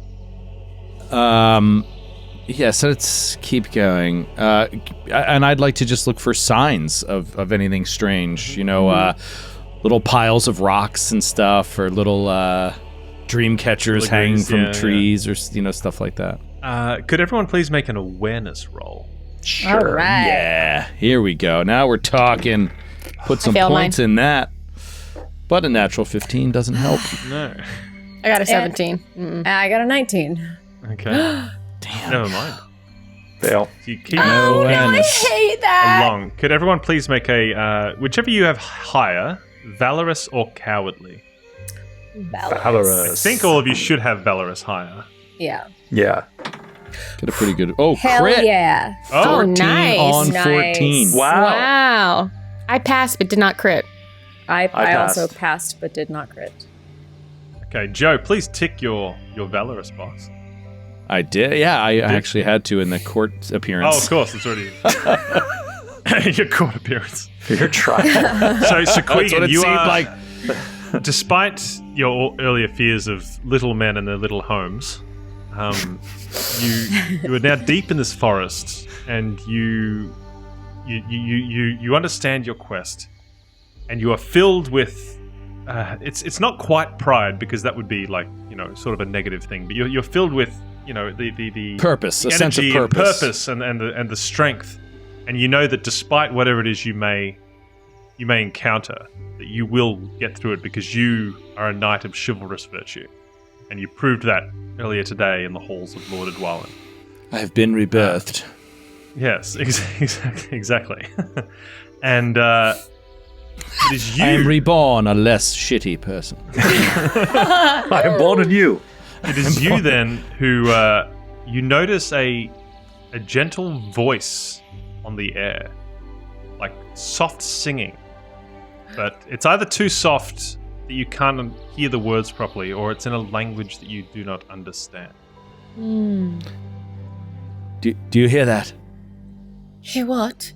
Yeah, so let's keep going. And I'd like to just look for signs of anything strange. You know, little piles of rocks and stuff, or little dream catchers hanging from trees, or stuff like that. Could everyone please make an awareness roll? Sure. All right. Yeah. Here we go. Now we're talking. Put some failed points in that. But a natural 15 doesn't help. No. I got a 17. I got a 19. Okay. Damn. Never mind. Fail. So you keep Awareness. hate that. along. Could everyone please make a whichever you have higher, valorous or cowardly? I Valorous. think all of you should have valorous higher. Yeah. Yeah. Get a pretty good. Oh, Hell crit. yeah. Oh, 14 nice. on Nice. 14. Wow. I passed but did not crit. I passed. also passed but did not crit. okay. Joe, please tick your valorous box. I did. Yeah, I actually had to in the court Oh, appearance. of course, it's already your court appearance. You're trying. So That's what Queegan, it you seemed are like. despite your earlier fears of little men and their little homes, you are now deep in this forest, and you understand your quest, and you are filled with. It's not quite pride, because that would be like sort of a negative thing, but you're filled with the Purpose, a the sense of energy purpose. and the strength, and you know that despite whatever it is you may encounter, that you will get through it, because you are a knight of chivalrous virtue, and you proved that earlier today in the halls of Lord Edwallin. I have been rebirthed. Yes, exactly. And it is you. I am reborn, a less shitty person. I am born in you. It is you then who you notice a gentle voice on the air, like soft singing, but it's either too soft that you can't hear the words properly, or it's in a language that you do not understand. Do you hear that? Hear what?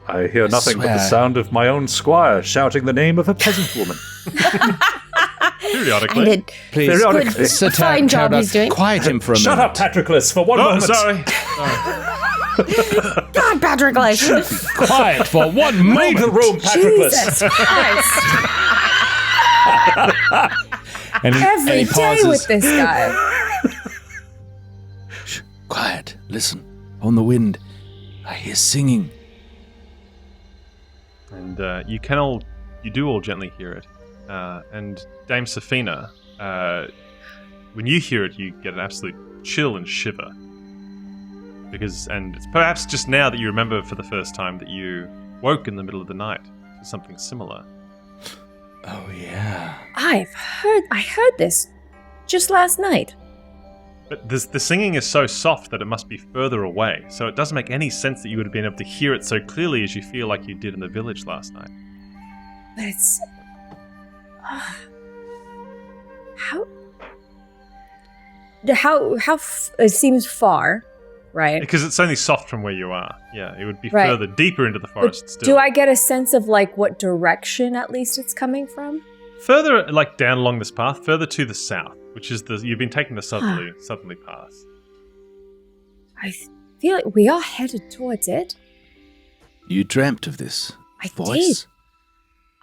I hear nothing but the swear. sound of my own squire shouting the name of a peasant woman. Periodically. I did. Please, Periodically. Sir Fine job he's doing. Quiet him for a Shut minute. up, Patroclus, for one Oh, moment. sorry. God, Patrick, like, Quiet for one Leave moment. the room, Patroclus. Jesus Christ. And he, Every and he day pauses. with this guy. Shh, quiet. Listen. On the wind, I hear singing. And you do all gently hear it. And Dame Safina, when you hear it, you get an absolute chill and shiver. And it's perhaps just now that you remember for the first time that you woke in the middle of the night to something similar. Oh, yeah. I heard this just last night. But the singing is so soft that it must be further away, so it doesn't make any sense that you would have been able to hear it so clearly as you feel like you did in the village last night. But it's... it seems far, right? Because it's only soft from where you are. Yeah, it would be Right. further, deeper into the forest But still. do I get a sense of like what direction at least it's coming from? Further, like down along this path, further to the south, which is you've been taking the southerly path. I feel like we are headed towards it. You dreamt of this I voice?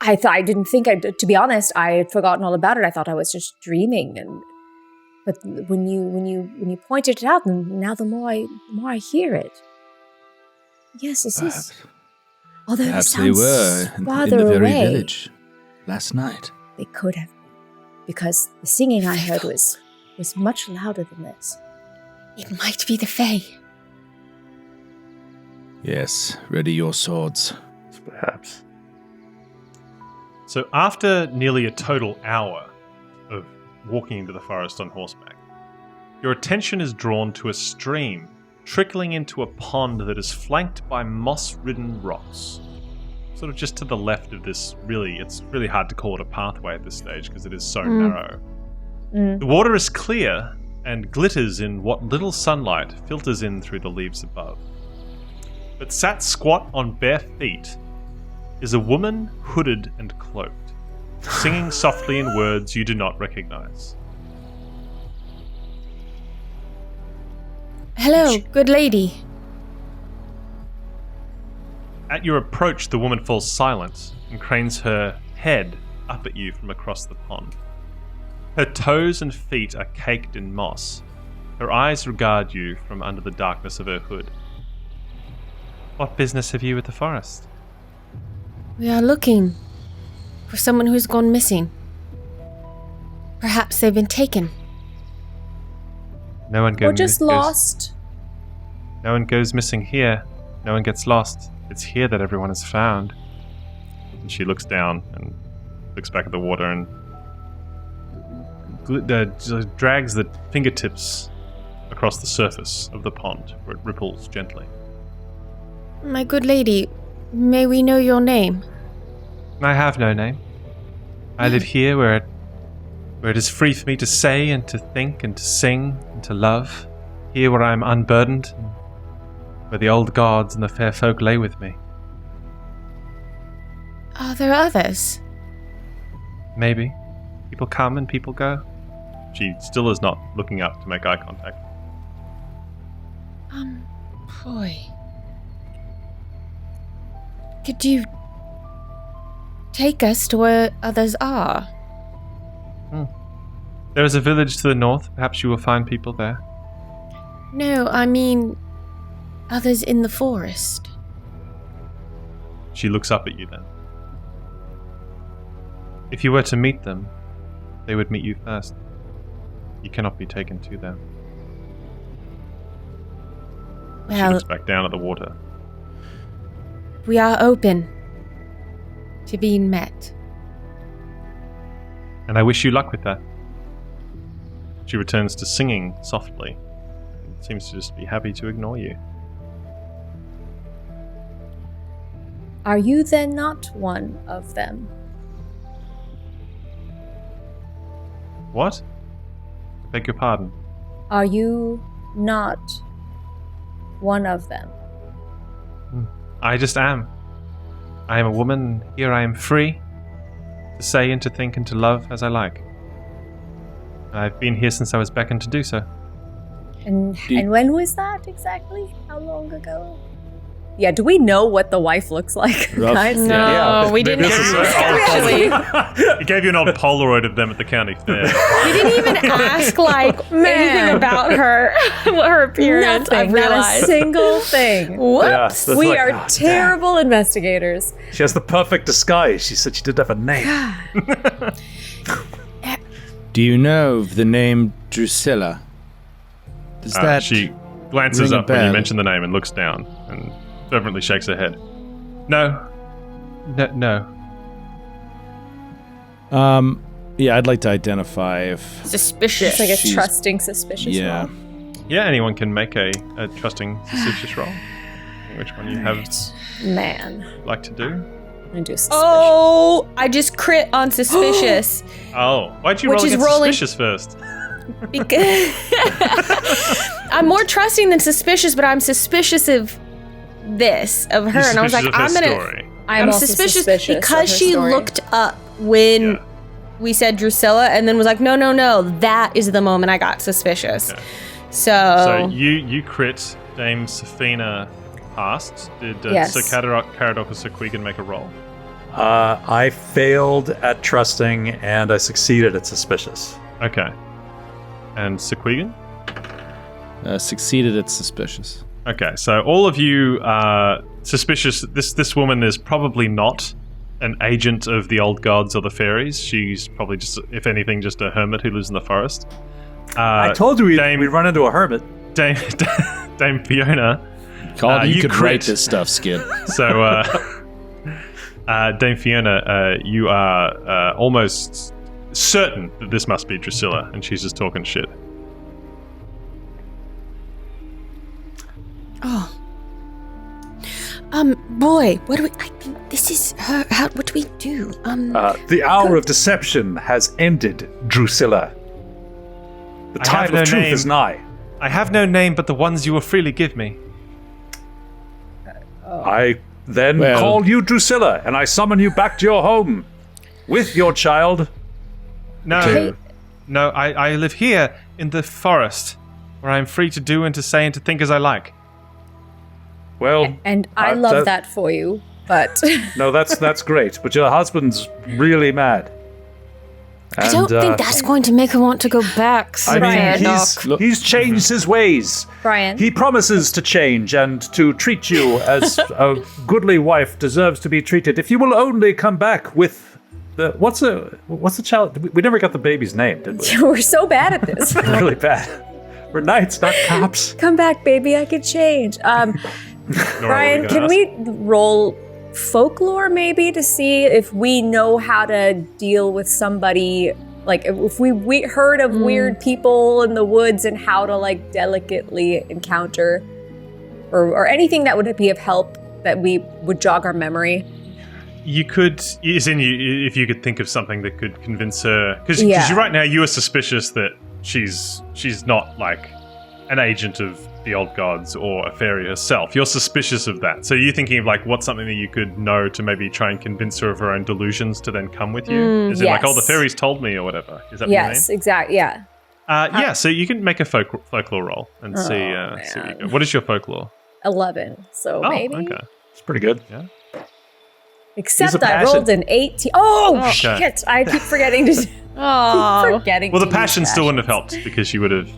did. I didn't think to be honest, I had forgotten all about it. I thought I was just dreaming, but when you pointed it out, and now the more I hear it. Yes, this is. Although Perhaps it they sounds were in farther the very away. village last night. They could have been, because the singing I heard was much louder than this. It might be the Fae. Yes, ready your swords. Perhaps. So after nearly a total hour of walking into the forest on horseback, your attention is drawn to a stream trickling into a pond that is flanked by moss-ridden rocks. Sort of just to the left of this, it's really hard to call it a pathway at this stage because it is so narrow. The water is clear and glitters in what little sunlight filters in through the leaves above. But sat squat on bare feet is a woman hooded and cloaked, singing softly in words you do not recognize. Hello, good lady. At your approach, the woman falls silent and cranes her head up at you from across the pond. Her toes and feet are caked in moss. Her eyes regard you from under the darkness of her hood. What business have you with the forest? We are looking for someone who's gone missing. Perhaps they've been taken. No one goes. Or just lost. No one goes missing here. No one gets lost. It's here that everyone is found. And she looks down and looks back at the water and drags the fingertips across the surface of the pond where it ripples gently. My good lady, may we know your name? I have no name. I live here where it is free for me to say and to think and to sing and to love. Here where I am unburdened, where the old gods and the fair folk lay with me. Are there others? Maybe. People come and people go. She still is not looking up to make eye contact. Boy. Could you take us to where others are? There is a village to the north. Perhaps you will find people there. No, I mean others in the forest. She looks up at you then. If you were to meet them, they would meet you first. You cannot be taken to them. She Well, looks back down at the water. we are open to being met. And I wish you luck with that. She returns to singing softly. And seems to just be happy to ignore you. Are you then not one of them? What? Beg your pardon. Are you not one of them? I just am. I am a woman. Here I am free to say and to think and to love as I like. I've been here since I was beckoned to do so. And when was that exactly? How long ago? Yeah, do we know what the wife looks like? Rough. Guys? No, Yeah, we didn't maybe this is ask, actually. He gave you an old Polaroid of them at the county fair. We didn't even ask, anything about her, what her appearance. Nothing, I've not a realized. single thing. Whoops. that's We like, are "Oh, damn." terrible investigators. She has the perfect disguise. She said she didn't have a name. Do you know of the name Drusilla? Does that She glances ring a up when you bell? mention the name and looks down and fervently shakes her head. No, No. Yeah, I'd like to identify if Suspicious. It's like a She's- trusting, suspicious yeah. role. Yeah, anyone can make a trusting, suspicious roll. Which one you have Man. like to do? I'm gonna do suspicious. Oh, I just crit on suspicious. Oh, why'd you Which roll is against rolling- suspicious first? Because I'm more trusting than suspicious, but I'm suspicious of this, of her. You're And I was like, suspicious I'm of her gonna. story. I'm also suspicious of because her she story. looked up when Yeah. we said Drusilla and then was like, no. That is the moment I got suspicious. Okay. So, So you crit Dame Safina past. Did Yes. Sir Caradoc or Sir Queegan make a roll? I failed at trusting and I succeeded at suspicious. Okay. And Sir Queegan? Succeeded at suspicious. Okay, so all of you are suspicious. This woman is probably not an agent of the old gods or the fairies. She's probably just, if anything, just a hermit who lives in the forest. I told you we'd run into a hermit. Dame Fiona. Called you you could crit. write this stuff, Skid. So, Dame Fiona, you are almost certain that this must be Drusilla, and she's just talking shit. boy, what do we? I think this is her. What do we do? The hour of deception has ended, Drusilla. The I time have of no truth name. is nigh. I have no name but the ones you will freely give me. I then Well- call you Drusilla, and I summon you back to your home with your child. No, Okay. no, I live here in the forest, where I am free to do and to say and to think as I like. Well, And I love that for you, but No, that's great. But your husband's really mad. I don't think that's going to make her want to go back. I Brian. mean, he's changed his ways. Brian. He promises to change and to treat you as a goodly wife deserves to be treated. If you will only come back with the what's the child? We never got the baby's name, did we? We're so bad at this. Really bad. We're knights, not cops. Come back, baby. I can change. Brian, can we roll folklore maybe to see if we know how to deal with somebody, like if we heard of weird people in the woods and how to like delicately encounter or anything that would be of help that we would jog our memory? You could, if you could think of something that could convince her, because Yeah. right now you are suspicious that she's not like an agent of the old gods or a fairy herself. You're suspicious of that. So you're thinking of like what's something that you could know to maybe try and convince her of her own delusions to then come with you? Is it like, oh, the yes. fairies told me or whatever? Is that Yes, what you mean? exactly. Yeah. Yeah, so you can make a folklore roll and see what you go. What is your folklore? 11. So Oh, maybe. okay. It's pretty good. Except Use a I passion. rolled an 18. Oh, Okay. shit. I keep forgetting to. Oh, forgetting Well, to the use passion still wouldn't have passions. helped because you would have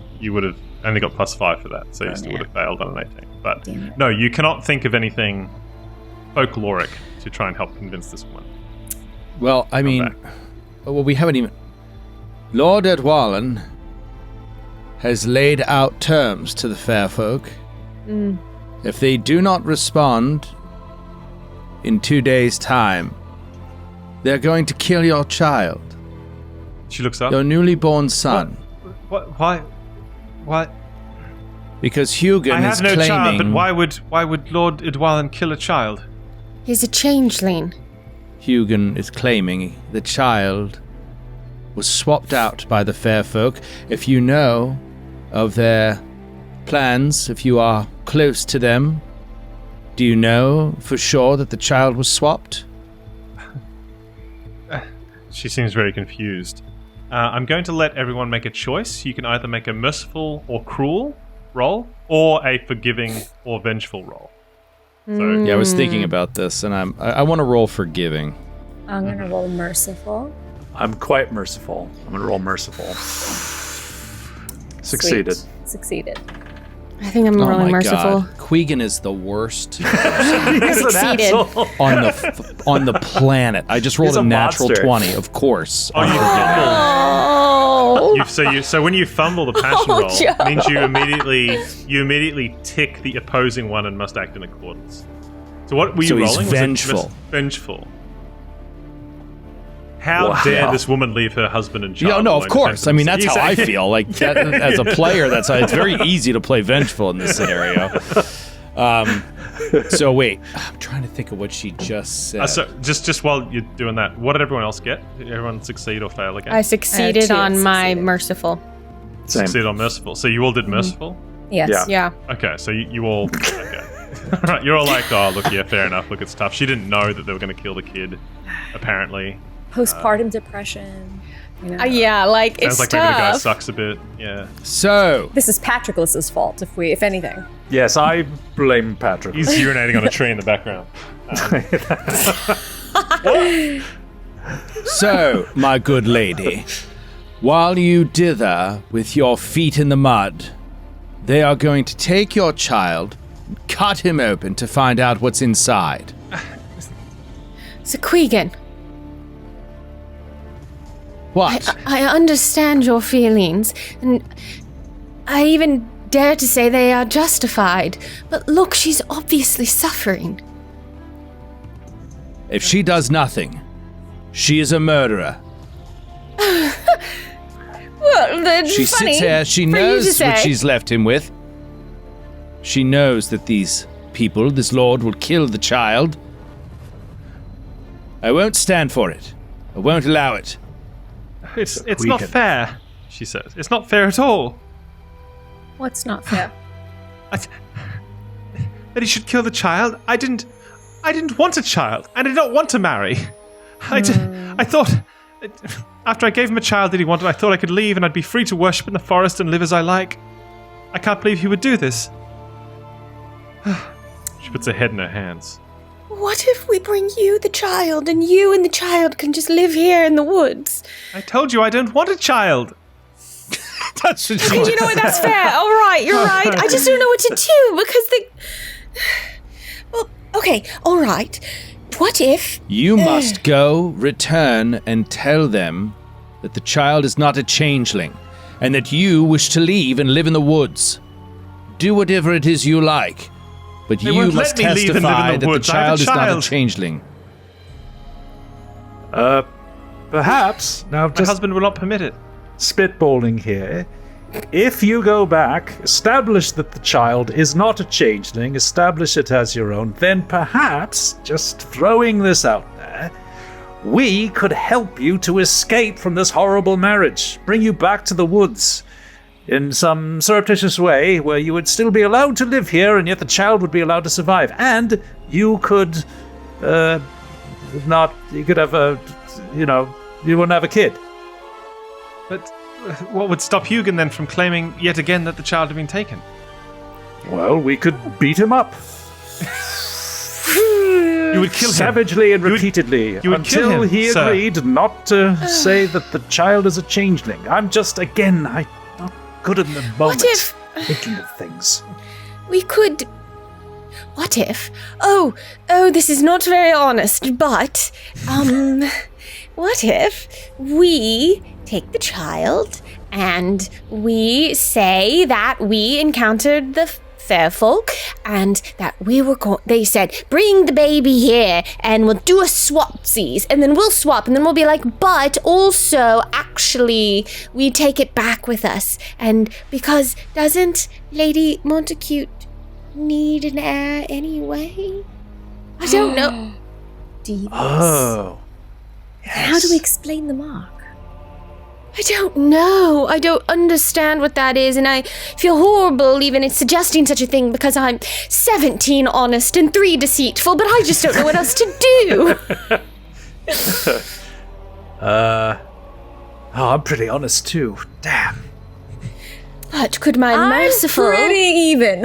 only got +5 for that, so you still would have failed on an 18. But Damn it. no, you cannot think of anything folkloric to try and help convince this woman. Well, I mean, back. well, we haven't even. Lord Edwallen has laid out terms to the fair folk. If they do not respond in 2 days' time, they're going to kill your child, She looks up. your newly born son, Why? because Hugan I is have no claiming. child, but why would Lord Idwallan kill a child? he's a changeling. Hugan is claiming the child was swapped out by the fair folk. If you know of their plans, if you are close to them, do you know for sure that the child was swapped? She seems very confused. I'm going to let everyone make a choice. You can either make a merciful or cruel roll, or a forgiving or vengeful roll. So Yeah, I was thinking about this, and I want to roll forgiving. I'm going to roll merciful. I'm quite merciful. I'm going to roll merciful. Succeeded. Sweet. Succeeded. I think I'm Oh rolling my merciful. God, Queegan is the worst He's an Succeeded. asshole. on the planet. I just rolled He's a a natural monster. 20, of course. Oh, you fumble. Oh, So when you fumble the passion Oh, roll, Joe. it means you immediately tick the opposing one and must act in accordance. So what were you So he's rolling? Was it vengeful. vengeful. How dare this woman leave her husband and child? Yeah, no, of alone course. I mean, that's how I defensively? feel. Like that, as a player, it's very easy to play vengeful in this scenario. So wait, I'm trying to think of what she just said. So just while you're doing that, what did everyone else get? Did everyone succeed or fail again? I succeeded two on my succeeded. merciful. Same. Succeeded on merciful. So you all did merciful? Yes. Yeah. Yeah. Okay, so you all... Okay. Right, you're all like, oh, look, yeah, fair enough. Look, it's tough. She didn't know that they were going to kill the kid, apparently. Postpartum depression. You know. Yeah, like, Sounds it's like maybe the guy tough. sucks a bit. Yeah. So This is Patroclus's fault, if anything. Yes, I blame Patrick. He's urinating on a tree in the background. So, my good lady, while you dither with your feet in the mud, they are going to take your child and cut him open to find out what's inside. So, Queegan, What? I understand your feelings, and I even dare to say they are justified. But look, she's obviously suffering. If she does nothing, she is a murderer. Well, that's She funny sits here, she for you to knows what say. she's left him with. She knows that these people, this lord, will kill the child. I won't stand for it. I won't allow it. It's not fair, she says. It's not fair at all. What's not fair? That he should kill the child. I didn't want a child. I did not want to marry. I thought, after I gave him a child that he wanted, I thought I could leave and I'd be free to worship in the forest and live as I like. I can't believe he would do this. She puts her head in her hands. What if we bring you the child, and you and the child can just live here in the woods? I told you I don't want a child. That's what she You know what? That's fair. All right, you're right. I just don't know what to do because the. Well, okay, all right. What if? You must go, return, and tell them that the child is not a changeling, and that you wish to leave and live in the woods. Do whatever it is you like, but They you won't must let me leave and live in testify the that the woods. I have a child is not a child. changeling. Perhaps, now My just husband will not permit it. spitballing here, if you go back, establish that the child is not a changeling, establish it as your own, then perhaps, just throwing this out there, we could help you to escape from this horrible marriage, bring you back to the woods in some surreptitious way where you would still be allowed to live here and yet the child would be allowed to survive. And you could you could have you wouldn't have a kid. But what would stop Hugan then from claiming yet again that the child had been taken? Well, we could beat him up. You would kill him. Savagely and You would- repeatedly you would kill until him, he sir. agreed not to say that the child is a changeling. I'm not good in the moment if- thinking of things. We could. What if? Oh, this is not very honest, but, what if we take the child and we say that we encountered the fair folk and that we were they said, bring the baby here and we'll do a swapsies, and then we'll swap, and then we'll be like, but also, actually, we take it back with us, and because doesn't Lady Montacute need an heir anyway? I don't know. Devious. Oh. How do we explain the mark? I don't know. I don't understand what that is, and I feel horrible even suggesting such a thing because I'm 17 honest and 3 deceitful, but I just don't know what else to do. I'm pretty honest too. Damn. But could my I'm merciful... pretty even.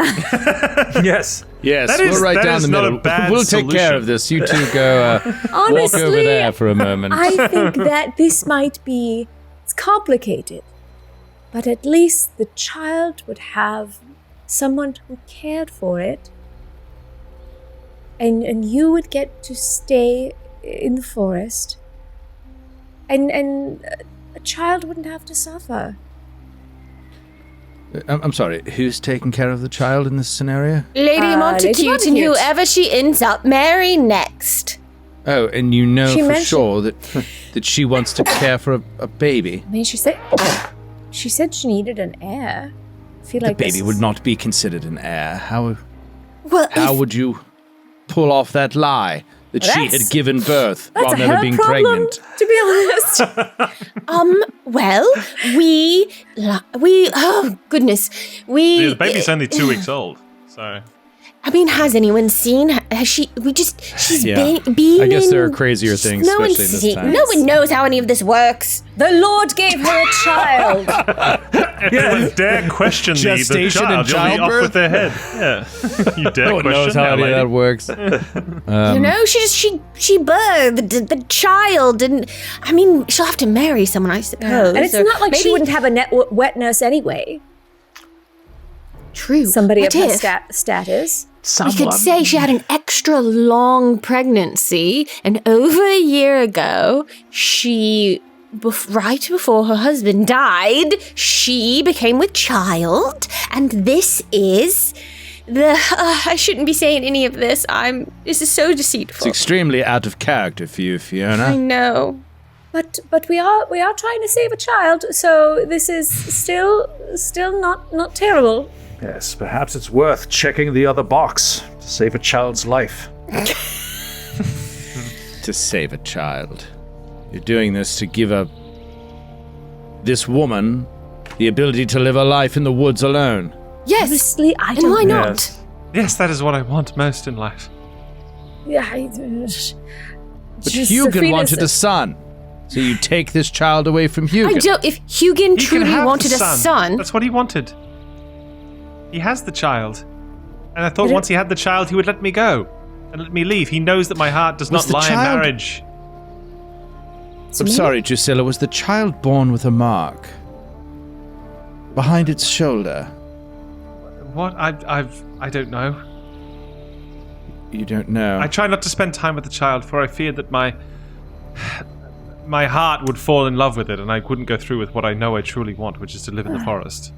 Yes. Yes, That we'll is- right that down is the not a middle. bad We'll take care solution. of this. You two go walk Honestly, over there for a moment. I think that this might be it's complicated, but at least the child would have someone who cared for it, and you would get to stay in the forest, and a child wouldn't have to suffer. I'm sorry, who's taking care of the child in this scenario? Lady Lady Montacute and Montacute. whoever she ends up marrying next. Oh, and you know She for mentioned- sure that she wants to care for a baby. I mean, she said she needed an heir. I feel The like baby would not be considered an heir. How would you pull off that lie that she had given birth while That's a never her being problem, pregnant? to be honest. Well, we oh goodness, Yeah, the baby's only 2 weeks old, so I mean, has anyone seen? Has she? She's Yeah. been. I guess there are in- crazier things, No one's especially in this seen. time. No one knows how any of this works. The Lord gave her a child. anyone dare question the Gestation child, and you'll be off childbirth? with their head. Yeah, you dare No one question knows how any of lady? that works. You know, she birthed the child, and I mean, she'll have to marry someone, I suppose. And it's or not like she maybe- wouldn't have a wet nurse anyway. True. Somebody What of her if? status. We could say she had an extra long pregnancy, and over a year ago, right before her husband died, she became with child, and this is I shouldn't be saying any of this. This is so It's deceitful. extremely out of character for you, I Fiona. know. But we are trying to save a child, so this is still not terrible. Yes, perhaps it's worth checking the other box to save a child's life. To save a child. You're doing this to give this woman the ability to live a life in the woods alone. Yes. Honestly, I And don't. why not? Yes. Yes, that is what I want most in life. Yeah, But Hugin wanted a son. So you take this child away from Hugin. I don't. If Hugin He can truly have wanted the a son, That's what he wanted. He has the child. And I thought once he had the child, he would let me go and let me leave. He knows that my heart does Was not the lie in child- marriage. I'm sorry, Drusilla. Was the child born with a mark behind its shoulder? What? I don't know. You don't know. I try not to spend time with the child, for I fear that my heart would fall in love with it, and I wouldn't go through with what I know I truly want, which is to live in the forest.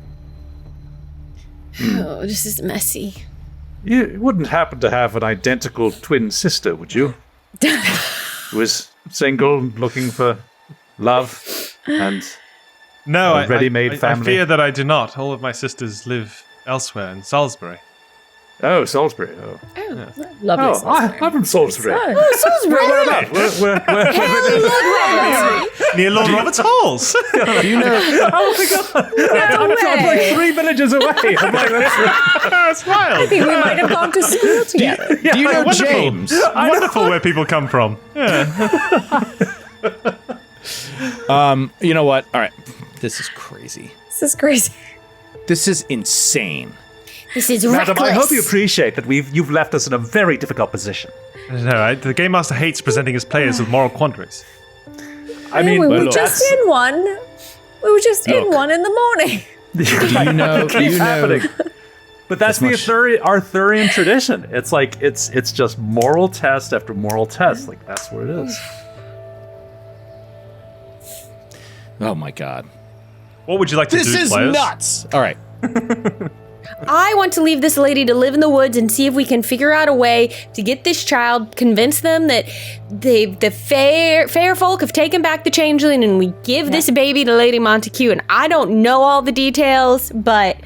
oh, this is messy. You wouldn't happen to have an identical twin sister, would you? Who was single, looking for love, and No, A ready-made I family? fear that I do not. All of my sisters live elsewhere in Salisbury. oh, Salisbury. Oh, Lovely. oh I'm from Salisbury. Salisbury. Near Lord Robert's halls. Do you know? Oh my god! I'm like 3 villages away. I'm like, That's wild. I think we might have gone to school together. Do you know Wonderful. James? Wonderful where people come from. Yeah. You know what? All right. This is crazy. This is crazy. This is insane. This is Madam, reckless. I hope you appreciate that you've left us in a very difficult position. The Game Master hates presenting his players with moral quandaries. I mean, we were look, just in one. We were just in Look. one in the morning. Do you know? Do you know? happening. But that's the much- Arthurian tradition. It's like it's just moral test after moral test. Like that's what it is. Oh my God. What would you like to This do, is players? nuts. All right. I want to leave this lady to live in the woods and see if we can figure out a way to get this child, convince them that the fair folk have taken back the changeling, and we give this baby to Lady Montague. And I don't know all the details, but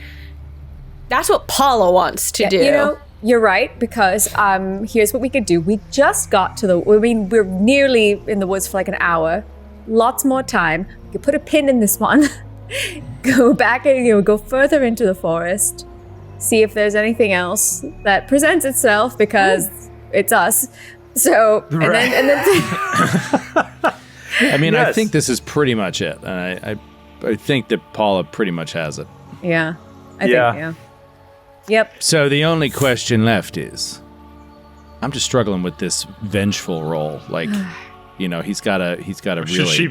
that's what Paula wants to do. You know, you're right, because here's what we could do. We just got to we're nearly in the woods for like an hour. Lots more time. We could put a pin in this one. Go back and go further into the forest. See if there's anything else that presents itself, because it's us. So and then I mean, I Yes. think this is pretty much it. I think that Paula pretty much has it. yeah. I Yeah. think Yep. So the only question left is, I'm just struggling with this vengeful role. Like, you know, he's got to really. Should she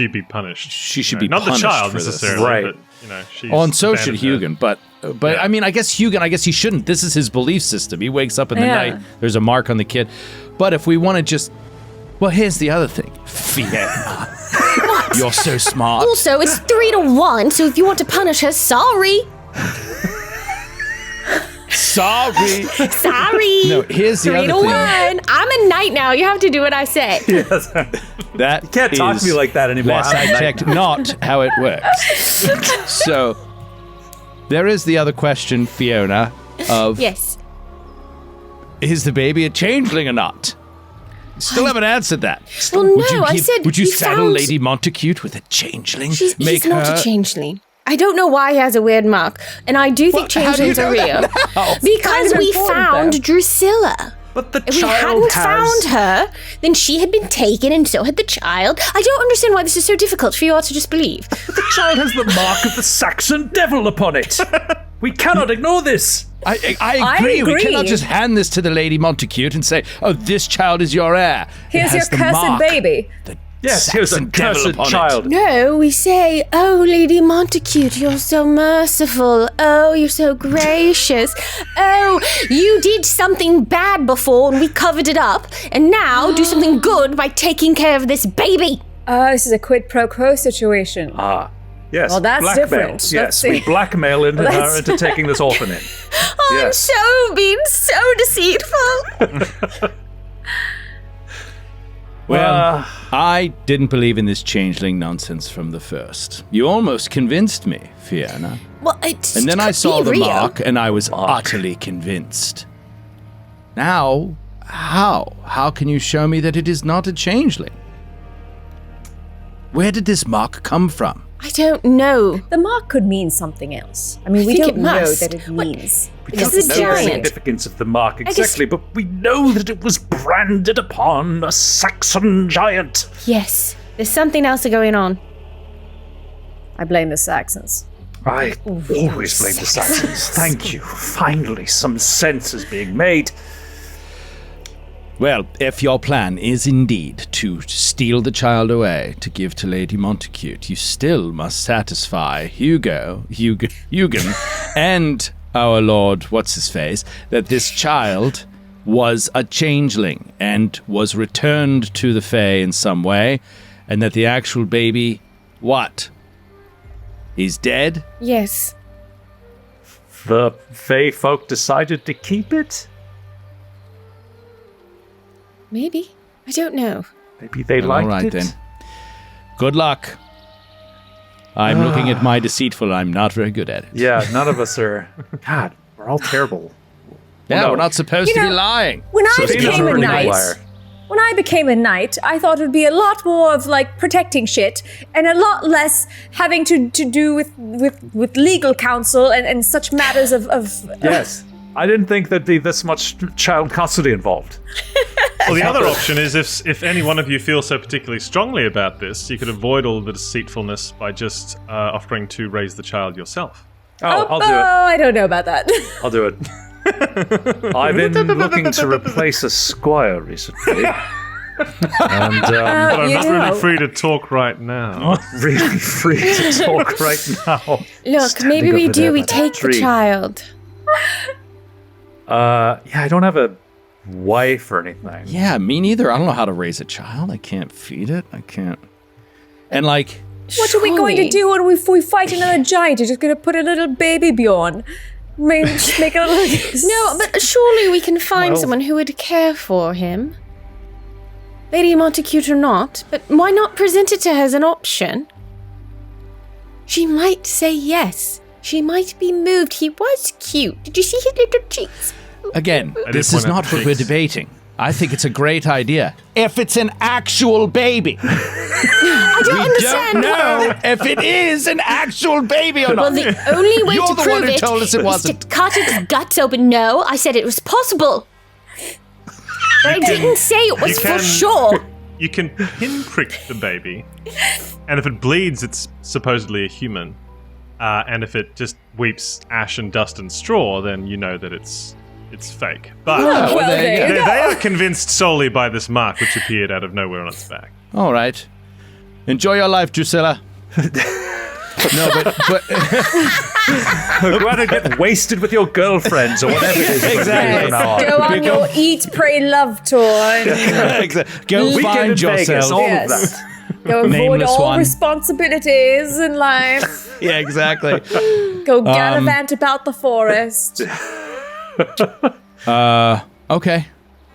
be punished? She should You know, be not the punished child for this. necessarily, Right. but you know, she's Oh, and so should abandoned her. Hugin, but Yeah. I mean, I guess he shouldn't. This is his belief system. He wakes up in the Yeah. night, there's a mark on the kid. But if we want to just, well, here's the other thing, Fiona. You're so smart. Also, it's 3-1, so if you want to punish her, sorry. Sorry. Sorry. No, here's the 3 other to thing. 1. I'm a knight now. You have to do what I say. Yes. That You can't talk to me like that anymore. Last I checked, not how it works. So, there is the other question, Fiona, of Yes. is the baby a changeling or not? Still haven't answered that. Well, no, I said would you we saddle found- Lady Montacute with a changeling? He's not a changeling. I don't know why he has a weird mark. And I do think How do you changelings are know real. that Because Kind of we important, found though. Drusilla. But the If we child hadn't has... found her, then she had been taken and so had the child. I don't understand why this is so difficult for you all to just believe. The child has the mark of the Saxon devil upon it. We cannot ignore this. I agree. We cannot just hand this to the Lady Montacute and say, oh, this child is your heir. Here's your cursed baby. Yes, here's a Saxon devil cursed upon it. child. No, we say, oh, Lady Montacute, you're so merciful. Oh, you're so gracious. Oh, you did something bad before and we covered it up. And now do something good by taking care of this baby. This is a quid pro quo situation. Ah, yes. Well, that's blackmail. different. Yes, Let's we see. blackmail her Let's- into taking this orphan in. I'm Yes. so being so deceitful. Well, I didn't believe in this changeling nonsense from the first. You almost convinced me, Fiona. Well, it's And then I saw the real. mark and I was utterly convinced. Now, how? How can you show me that it is not a changeling? Where did this mark come from? I don't know. The mark could mean something else. I mean, we think don't it know must. that it What- means. We Because don't it's know the giant. significance of the mark guess- exactly, but we know that it was branded upon a Saxon giant. Yes, there's something else going on. I blame the Saxons. I always blame the Saxons. Thank you. Finally, some sense is being made. Well, if your plan is indeed to steal the child away to give to Lady Montacute, you still must satisfy Hugo, Hugan, and our Lord What's-His-Face, that this child was a changeling and was returned to the Fae in some way, and that the actual baby, what? He's dead? Yes. The Fae folk decided to keep it? Maybe. I don't know. Maybe they Well, liked all right it. then. Good luck. I'm looking at my deceitful. I'm not very good at it. Yeah, none of us are. God, we're all terrible. Yeah, no. we're not supposed You to be know, lying. When I Fiona's became a a really good knight, liar. when I became a knight, I thought it'd be a lot more of like protecting shit and a lot less having to do with legal counsel and such matters of Yes. I didn't think there'd be this much child custody involved. Well, the other option is if any one of you feel so particularly strongly about this, you could avoid all the deceitfulness by just offering to raise the child yourself. I'll do it. I don't know about that. I'll do it. I've been looking to replace a squire recently. And But I'm you not know. really free to talk right now. not really free to talk right now. Look, Standing maybe we over do. there We by the take the tree. child. Yeah, I don't have a wife or anything. Yeah, me neither. I don't know how to raise a child. I can't feed it. I can't. And like, What are we going to Surely. do when we fight another giant? You're just going to put a little baby Bjorn. Just make it a little... No, but surely we can find Well- someone who would care for him. Lady Montacute or not, but why not present it to her as an option? She might say yes. She might be moved. He was cute. Did you see his little cheeks? again, I this did is point out not the what we're cheeks. debating. I think it's a great idea. If it's an actual baby. I don't We understand. don't know if it is an actual baby or Well, not. the only way You're to the prove one who it told us it is wasn't. to cut its guts open. No, I said it was possible. But I didn't say it was for can- sure. You can pinprick the baby, and if it bleeds, it's supposedly a human. And if it just weeps ash and dust and straw, then you know that it's fake. But well, Well, there you there go. you they are convinced solely by this mark, which appeared out of nowhere on its back. All right. Enjoy your life, Drusilla. No, but Go out and get wasted with your girlfriends or whatever it is. you're gonna do from now on. Go on your eat, pray, love tour and go Weekend find in Vegas, yourself. all Yes. of that. go avoid Nameless all one. responsibilities in life. Yeah, exactly. Go gallivant about the forest. Okay.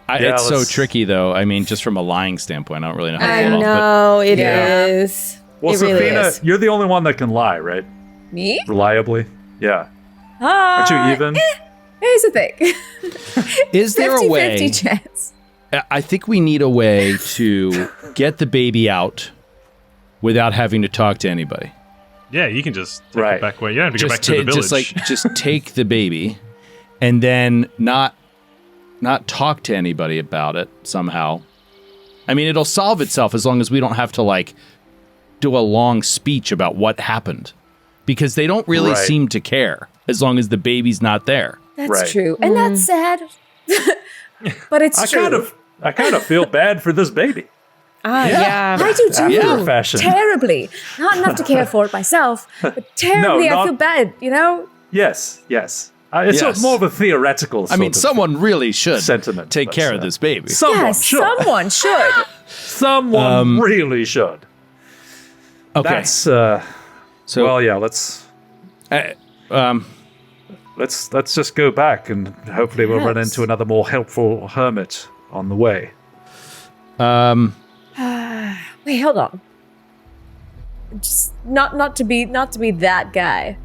Yeah, it's so let's- tricky, though. I mean, just from a lying standpoint, I don't really know how to I pull it off, know it Yeah. is. Well, It really Safina, is. you're the only one that can lie, right? Me? Reliably. Yeah. Aren't you even? Here's the thing. but is there a 50-50 way? chance. I think we need a way to get the baby out without having to talk to anybody. Yeah, you can just take Right. it back where you don't have to go back to the village. Just take the baby, and then not talk to anybody about it somehow. I mean, it'll solve itself as long as we don't have to like do a long speech about what happened, because they don't really Right. seem to care as long as the baby's not there. That's Right. true. And that's sad. But it's true. I kind of feel bad for this baby. Yeah. I do too. After fashion. Terribly. Not enough to care for it myself, but terribly I not- feel bad, you know? Yes. It's Yes. more of a theoretical. I mean, sort of someone really should sentiment, take but, care of this baby. Someone Yes, should. someone should. Someone really should. Okay, That's so well, yeah. Let's just go back and hopefully we'll run Yes. into another more helpful hermit on the way. Wait, hold on. Just not to be that guy.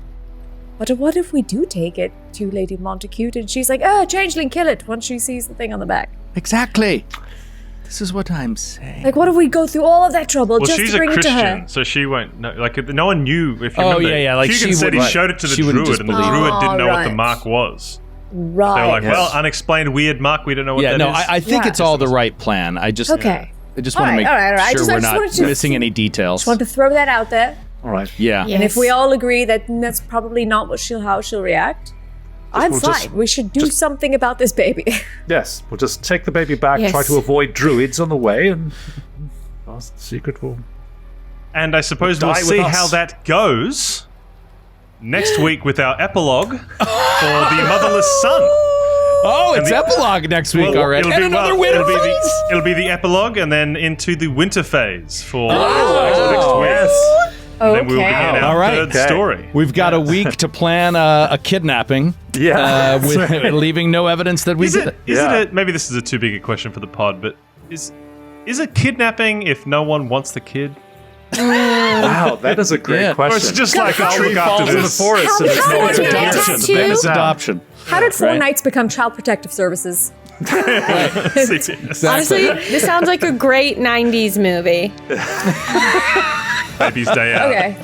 But what if we do take it to Lady Montacute and she's like, changeling, kill it, once she sees the thing on the back? exactly. This is what I'm saying. Like, what if we go through all of that trouble Well, just she's to a bring it to her? Christian, so she won't know. Like, no one knew. If you Oh, remember, yeah, like, Queegan she said he wouldn't- showed it to the she wouldn't druid, just and the believe it. druid didn't know what the Right. mark was. Right. They were like, Yes. well, unexplained weird mark. We don't know what that No, is. I think Yeah. it's all the right plan. I just Okay. I just All want to right, make all right. I sure just we're wanted not to- missing any details. Just want to throw that out there. All right. Yeah. Yeah. And if we all agree that that's probably not how she'll react, I'm we'll fine. just- We should do something about this baby. Yes, we'll just take the baby back, Yes. try to avoid druids on the way, and our secret will. And I suppose we'll Die with see us. how that goes next week with our epilogue for the Motherless Son. Oh, it's the- epilogue next week Well, already. And another winter phase. It'll be the epilogue, and then into the winter phase for Oh. next week. Yes. And then we'll begin Okay. our All right. third Okay. story. We've got a week to plan a kidnapping. Yeah. with that's right. leaving no evidence that we Is did it? it. Is Yeah. it? Maybe this is a too big a question for the pod, but is it kidnapping if no one wants the kid? Wow, that is a great Yeah. question. Or is it just like a I'll tree look after falls in the this? forest How and it's did no we one's get adoption. to- Then it's Down. adoption. How did four Right. knights become child protective services? Honestly, this sounds like a great 90s movie. Baby's day out. Okay,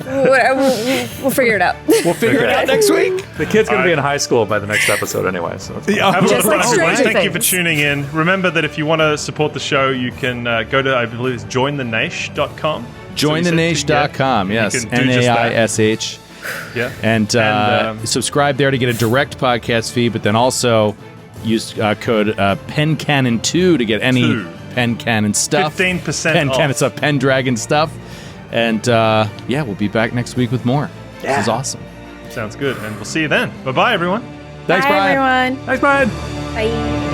we'll figure it out. We'll figure it out next week. The kid's going to be in high school by the next episode anyway, so it's fine. Have a Just lot like of fun, everyone. Stranger Thank you for Things. tuning in. Remember that if you want to support the show, you can go to, I believe it's jointhenaish.com. Jointhenaish.com, yes. You can do just that. NAISH. Yeah. And And, subscribe there to get a direct podcast feed, but then also use code PenCannon2 to get any Two. Pen Cannon stuff. 15% Pen off. Cannon stuff, Pendragon stuff. And yeah, we'll be back next week with more. This is awesome. Sounds good. And we'll see you then. Bye-bye, everyone. Thanks, Bye, Brian. everyone. Thanks, Brian. Bye.